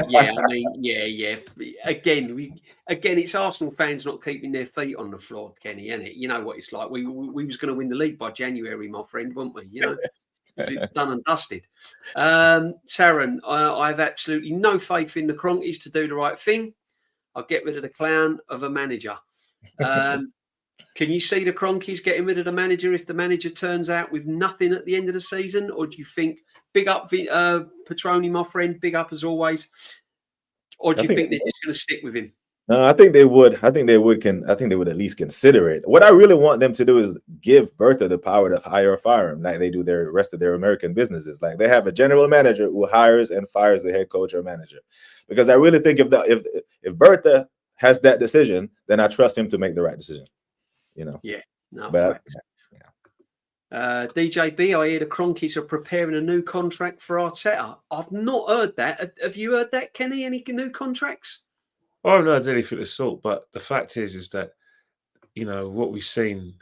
A: Yeah, I mean, yeah. Again, it's Arsenal fans not keeping their feet on the floor, Kenny, isn't it? You know what it's like. We was going to win the league by January, my friend, weren't we? You know, it's done and dusted. Taron, I have absolutely no faith in the Cronkies to do the right thing. I'll get rid of the clown of a manager. Can you see the Cronkies getting rid of the manager if the manager turns out with nothing at the end of the season? Or do you think, big up Petroni, my friend, big up as always, or do you think they're just going to stick with him?
C: No, I think they would. I think they would at least consider it. What I really want them to do is give Bertha the power to hire or fire him, like they do their rest of their American businesses. Like they have a general manager who hires and fires the head coach or manager. Because I really think if Bertha has that decision, then I trust him to make the right decision. You know.
A: Yeah. No.
C: But
A: DJB, I hear the Cronkies are preparing a new contract for Arteta. I've not heard that. Have you heard that, Kenny? Any new contracts?
B: I haven't heard anything of the sort, but the fact is that, you know, what we've seen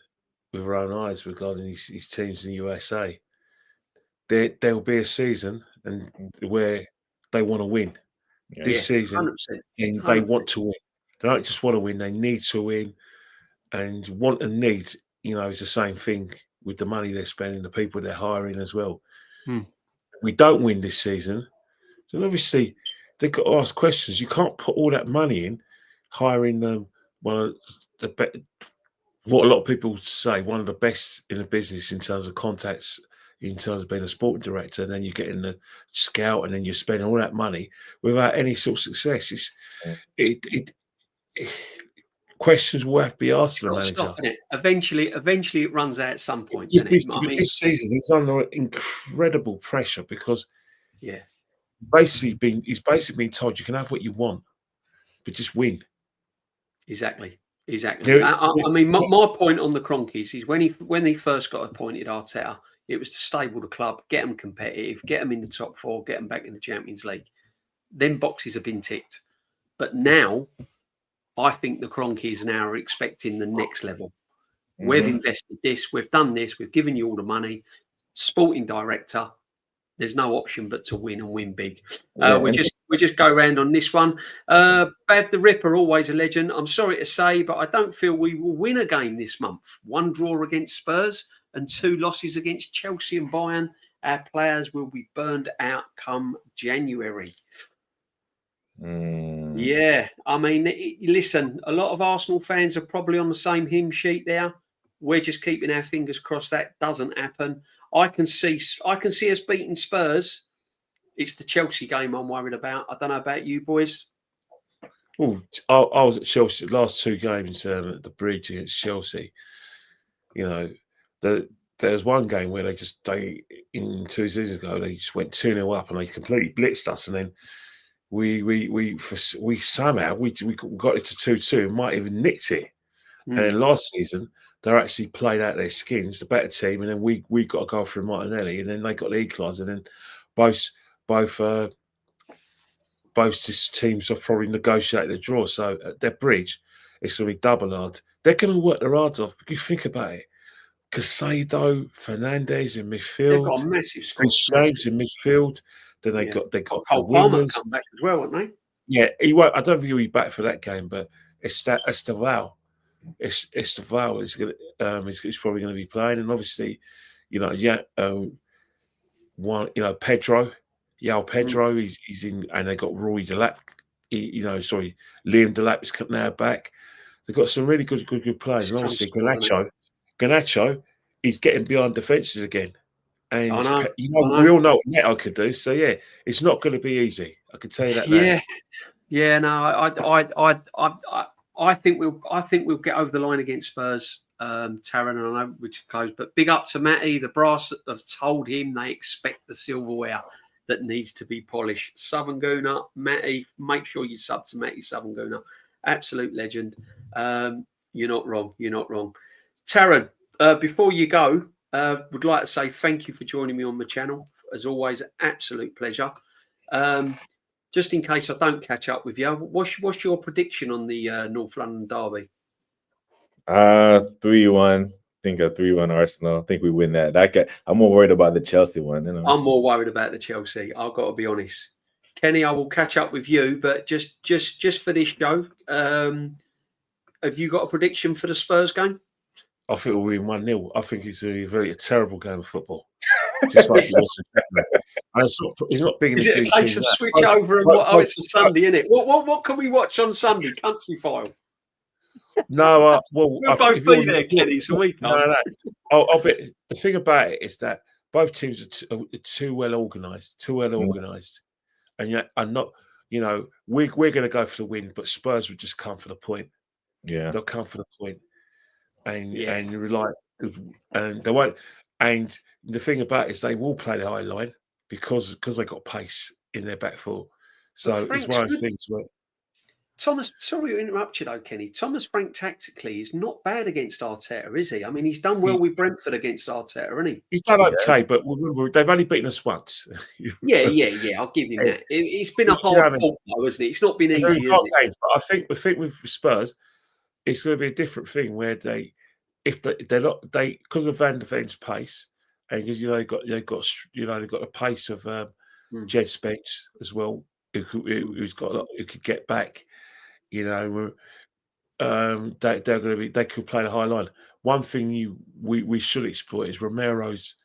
B: with our own eyes regarding these teams in the USA, there'll be a season and where they want to win. Yeah. This season, 100%. And they want to win. They don't just want to win, they need to win. And want and need, you know, is the same thing with the money they're spending, the people they're hiring as well. We don't win this season, so obviously they've got to ask questions. You can't put all that money in hiring one of the what a lot of people say, one of the best in the business in terms of contacts, in terms of being a sporting director, and then you're getting the scout, and then you're spending all that money without any sort of success. Questions will have to be asked to the manager.
A: Stop it. Eventually it runs out at some point.
B: This season, he's under incredible pressure because he's basically been told you can have what you want, but just win.
A: Exactly. I mean, my point on the Cronkies is when he first got appointed, Arteta, it was to stable the club, get them competitive, get them in the top four, get them back in the Champions League. Then boxes have been ticked, but now I think the Cronkies now are expecting the next level. Mm-hmm. We've invested this, we've done this, we've given you all the money. Sporting director, there's no option but to win and win big. We just go round on this one. Bav the Ripper, always a legend. I'm sorry to say, but I don't feel we will win a game this month. 1 draw against Spurs and 2 losses against Chelsea and Bayern. Our players will be burned out come January. Yeah, I mean, listen, a lot of Arsenal fans are probably on the same hymn sheet there. We're just keeping our fingers crossed that doesn't happen. I can see us beating Spurs. It's the Chelsea game I'm worried about. I don't know about you boys.
B: Oh, I was at Chelsea the last 2 games at the Bridge against Chelsea. You know, there's one game where in 2 seasons ago they just went 2-0 up and they completely blitzed us, and then we somehow got it to 2-2 and might even nicked it. And then last season they actually played out their skins, the better team, and then we got a goal from Martinelli, and then they got the equaliser, and then both teams have probably negotiated a draw. So at their Bridge, it's going to be double hard. They're going to work their hearts off. But you think about it: Casado, Fernandes in midfield,
A: they've got a massive squad.
B: James in midfield. Then they got
A: Cole Palmer come back as well, haven't they?
B: Yeah, he won't. I don't think he'll be back for that game, but Esteval. Esteval is going to. He's probably going to be playing, and obviously, you know, Pedro, he's in, and they got Roy Delap. Liam Delap is now back. They've got some really good players. And obviously, Garnacho, he's getting behind defences again. And we all know what Neto could do. So yeah, it's not going to be easy. I can tell you that.
A: No, I think we'll get over the line against Spurs. Taron, and I know which is close, but big up to Matty. The brass have told him they expect the silverware that needs to be polished. Southern Gooner, Matty, make sure you sub to Matty Southern Gooner. Absolute legend. You're not wrong. Taron, before you go, Would like to say thank you for joining me on my channel. As always, absolute pleasure. Just in case I don't catch up with you, what's your prediction on the North London derby?
C: 3-1. I think a 3-1 Arsenal. I think we win that. I'm more worried about the Chelsea one. You know,
A: I'm more worried about the Chelsea. I've got to be honest. Kenny, I will catch up with you, but just for this show, have you got a prediction for the Spurs game?
B: I think we'll win 1-0. I think it's a very terrible game of football. Just like he's not big in
A: Is it a case of switch over and it's a Sunday, isn't it? What can we watch on Sunday? Country File.
B: No, well,
A: we'll both be there, Kenny, so we can't.
B: No. I'll bet the thing about it is that both teams are too well organised, and yet I'm not. You know, we're going to go for the win, but Spurs would just come for the point.
C: Yeah,
B: they'll come for the point, and you're like, and they won't. And the thing about it is they will play the high line because they got pace in their back four. So it's one of those things where.
A: Thomas, sorry to interrupt you though, Kenny. Thomas Frank tactically is not bad against Arteta, is he? I mean, he's done well with Brentford against Arteta, hasn't he?
B: He's done okay, but remember, they've only beaten us once.
A: Yeah. I'll give him that. It's been a hard fought, though, hasn't it? It's not been easy, has it?
B: But I think with Spurs, it's going to be a different thing where they're not because of Van der Ven's pace, and because they've got the pace of Jed Spence as well, who could get back. You know, they're going to be. They could play the high line. One thing we should exploit is Romero's.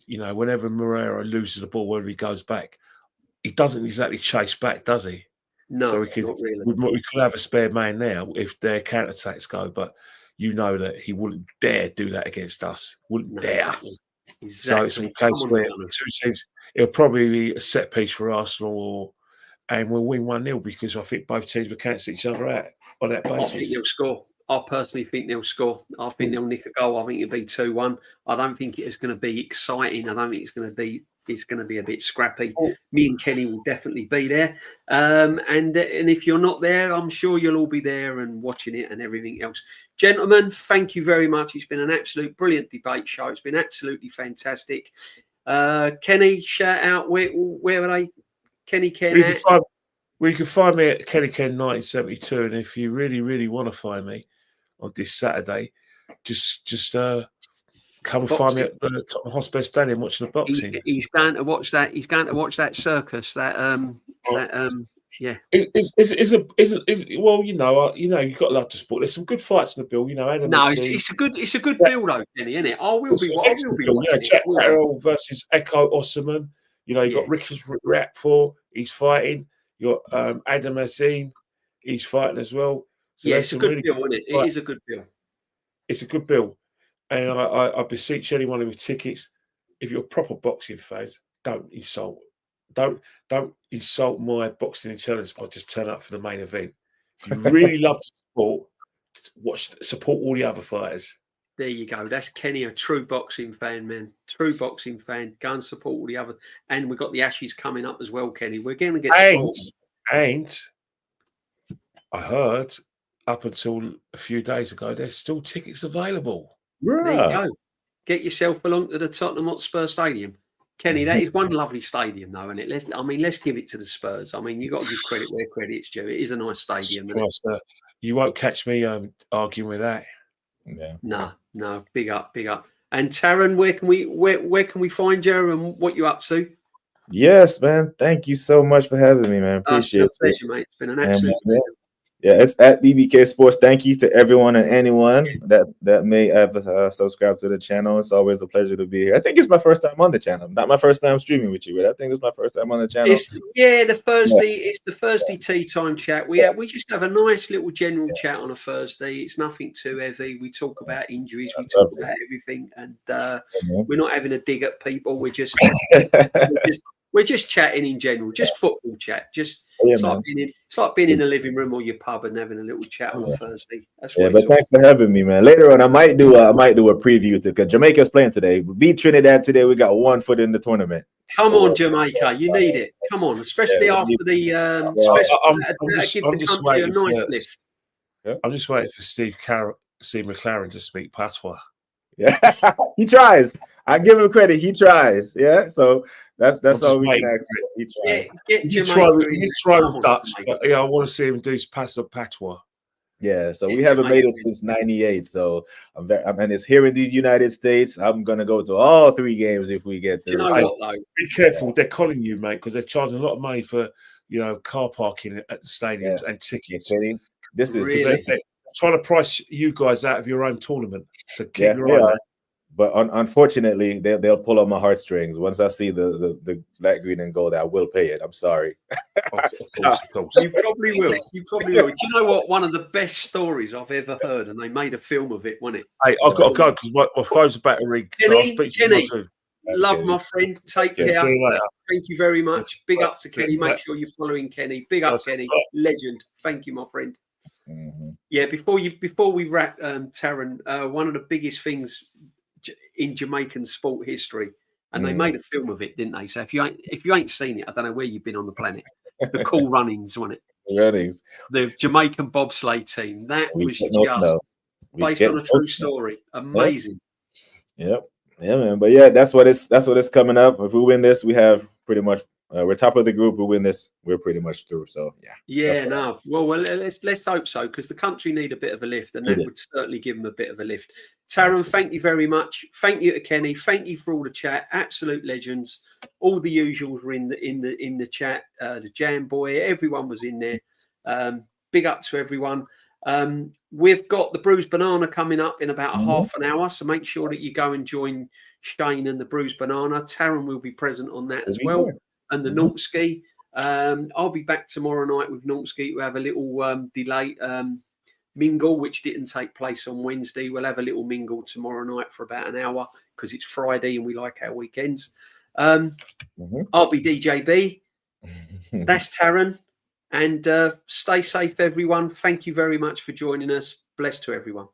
B: You know, whenever Romero loses the ball, wherever he goes back, he doesn't exactly chase back, does he?
A: No,
B: so not really. We could have a spare man now if their counter-attacks go, but you know that he wouldn't dare do that against us. Wouldn't dare.
A: Exactly.
B: So it's a case where the two teams. It'll probably be a set piece for Arsenal and we'll win 1-0 because I think both teams will cancel each other out on that basis.
A: I think they'll score. I personally think they'll score. I think they'll nick a goal. I think it'll be 2-1. I don't think it's going to be exciting. I don't think it's going to be a bit scrappy. Me and Kenny will definitely be there. And if you're not there, I'm sure you'll all be there and watching it and everything else. Gentlemen, thank you very much. It's been an absolute brilliant debate show. It's been absolutely fantastic. Kenny, shout out. Where are they? Kenny Ken.
B: You can find me at Kenny Ken 1972, and if you really, really want to find me on this Saturday, just come and find me at the Tottenham Hotspur Stadium watching the boxing.
A: He's going to watch that. He's going to watch that circus. Yeah.
B: Well, you've got to love the sport. There's some good fights in the bill. You know,
A: it's a good build, though, Kenny, isn't it? I will be watching.
B: Jack Carroll versus Echo Osman. You know, you got Ricky Rapfor, he's fighting. You got Adam Azim, he's fighting as well. So
A: it's a good bill, isn't it? It is a good bill.
B: It's a good bill. And I beseech anyone with tickets, if you're proper boxing fans, don't insult my boxing intelligence by just turn up for the main event. If you really love the sport, support all the other fighters.
A: There you go. That's Kenny, a true boxing fan, man. True boxing fan. Go and support all the other. And we've got the Ashes coming up as well, Kenny. We're going to get
B: And I heard up until a few days ago, there's still tickets available.
A: There you go. Get yourself along to the Tottenham Hotspur Stadium. Kenny, that is one lovely stadium, though, isn't it? Let's give it to the Spurs. I mean, you've got to give credit where credit's due. It is a nice stadium.
B: You won't catch me arguing with that.
C: Yeah.
A: No, big up. And Taron, where can we find you and what you're up to?
C: Yes, man. Thank you so much for having me, man. Appreciate it.
A: Pleasure, mate. It's been an absolute pleasure.
C: Yeah, it's at BBK Sports. Thank you to everyone and anyone that may have subscribed to the channel. It's always a pleasure to be here. I think it's my first time on the channel. Not my first time streaming with you, but I think it's my first time on the channel.
A: It's the Thursday tea time chat. We just have a nice little general chat on a Thursday. It's nothing too heavy. We talk about injuries. We talk about everything, and we're not having a dig at people. We're just we're just chatting in general, just football chat. It's like being in a living room or your pub and having a little chat on a Thursday. That's what
C: but thanks for having me, man. Later on, I might do a preview because Jamaica's playing today. We beat Trinidad today. We got 1 foot in the tournament.
A: Come on, Jamaica, you need it. Come on, especially after the give the country a nice lift.
B: I'm just waiting for Steve McLaren to speak patois.
C: Yeah, he tries. I give him credit. He tries. Yeah, so that's all we can ask for. He tries.
A: Get
B: You
A: Jamaica
B: try
A: Come
B: with
A: on,
B: Dutch,
A: Jamaica.
B: but yeah, I want to see him do his pass of patois.
C: Yeah, so
A: Get
C: we haven't made
A: Jamaica
C: it since '98. So and it's here in these United States. I'm gonna go to all 3 games if we get
A: Do you
C: through.
A: know
C: So,
A: what though?
B: Be careful, they're calling you, mate, because they're charging a lot of money for car parking at the stadiums and tickets.
C: Kenny, this is
A: Really?
B: They're trying to price you guys out of your own tournament. So keep
C: yeah,
B: your
C: they
B: eye on
C: are.
B: that.
C: But unfortunately, they'll pull on my heartstrings. Once I see the black, green, and gold, I will pay it. I'm sorry.
B: Of course.
A: You probably will. You probably will. Do you know what? One of the best stories I've ever heard, and they made a film of it, wasn't it?
B: Hey, I've got to go because my phone's about to ring. So I'll speak to you soon.
A: Love my friend. Take care.
B: See you later.
A: Thank you very much. Big up to
B: See
A: Kenny.
B: you
A: Make
B: later.
A: sure you're following Kenny. Big up, Kenny. Legend. Thank you, my friend.
C: Mm-hmm.
A: Yeah. Before we wrap, Taron, one of the biggest things in Jamaican sport history, and they made a film of it, didn't they? So if you ain't seen it, I don't know where you've been on the planet. The Cool Runnings, wasn't it?
C: Runnings.
A: The Jamaican bobsleigh team. That was just based on a true story. Amazing.
C: Yep. Yeah, man. But yeah, that's what it's coming up. If we win this, we have pretty much we're top of the group. We win this, we're pretty much through. So yeah.
A: Yeah, no. Well, let's hope so, because the country need a bit of a lift, and that would certainly give them a bit of a lift. Taron, thank you very much. Thank you to Kenny. Thank you for all the chat. Absolute legends. All the usuals were in the chat. The Jam Boy, everyone was in there. Big up to everyone. We've got the Bruised Banana coming up in about a half an hour, so make sure that you go and join Shane and the Bruised Banana. Taron will be present on that as well, and the Nautski. I'll be back tomorrow night with Nautski. We'll have a little delay mingle, which didn't take place on Wednesday. We'll have a little mingle tomorrow night for about an hour because it's Friday and we like our weekends. I'll be DJB. That's Taron. And stay safe, everyone. Thank you very much for joining us. Bless to everyone.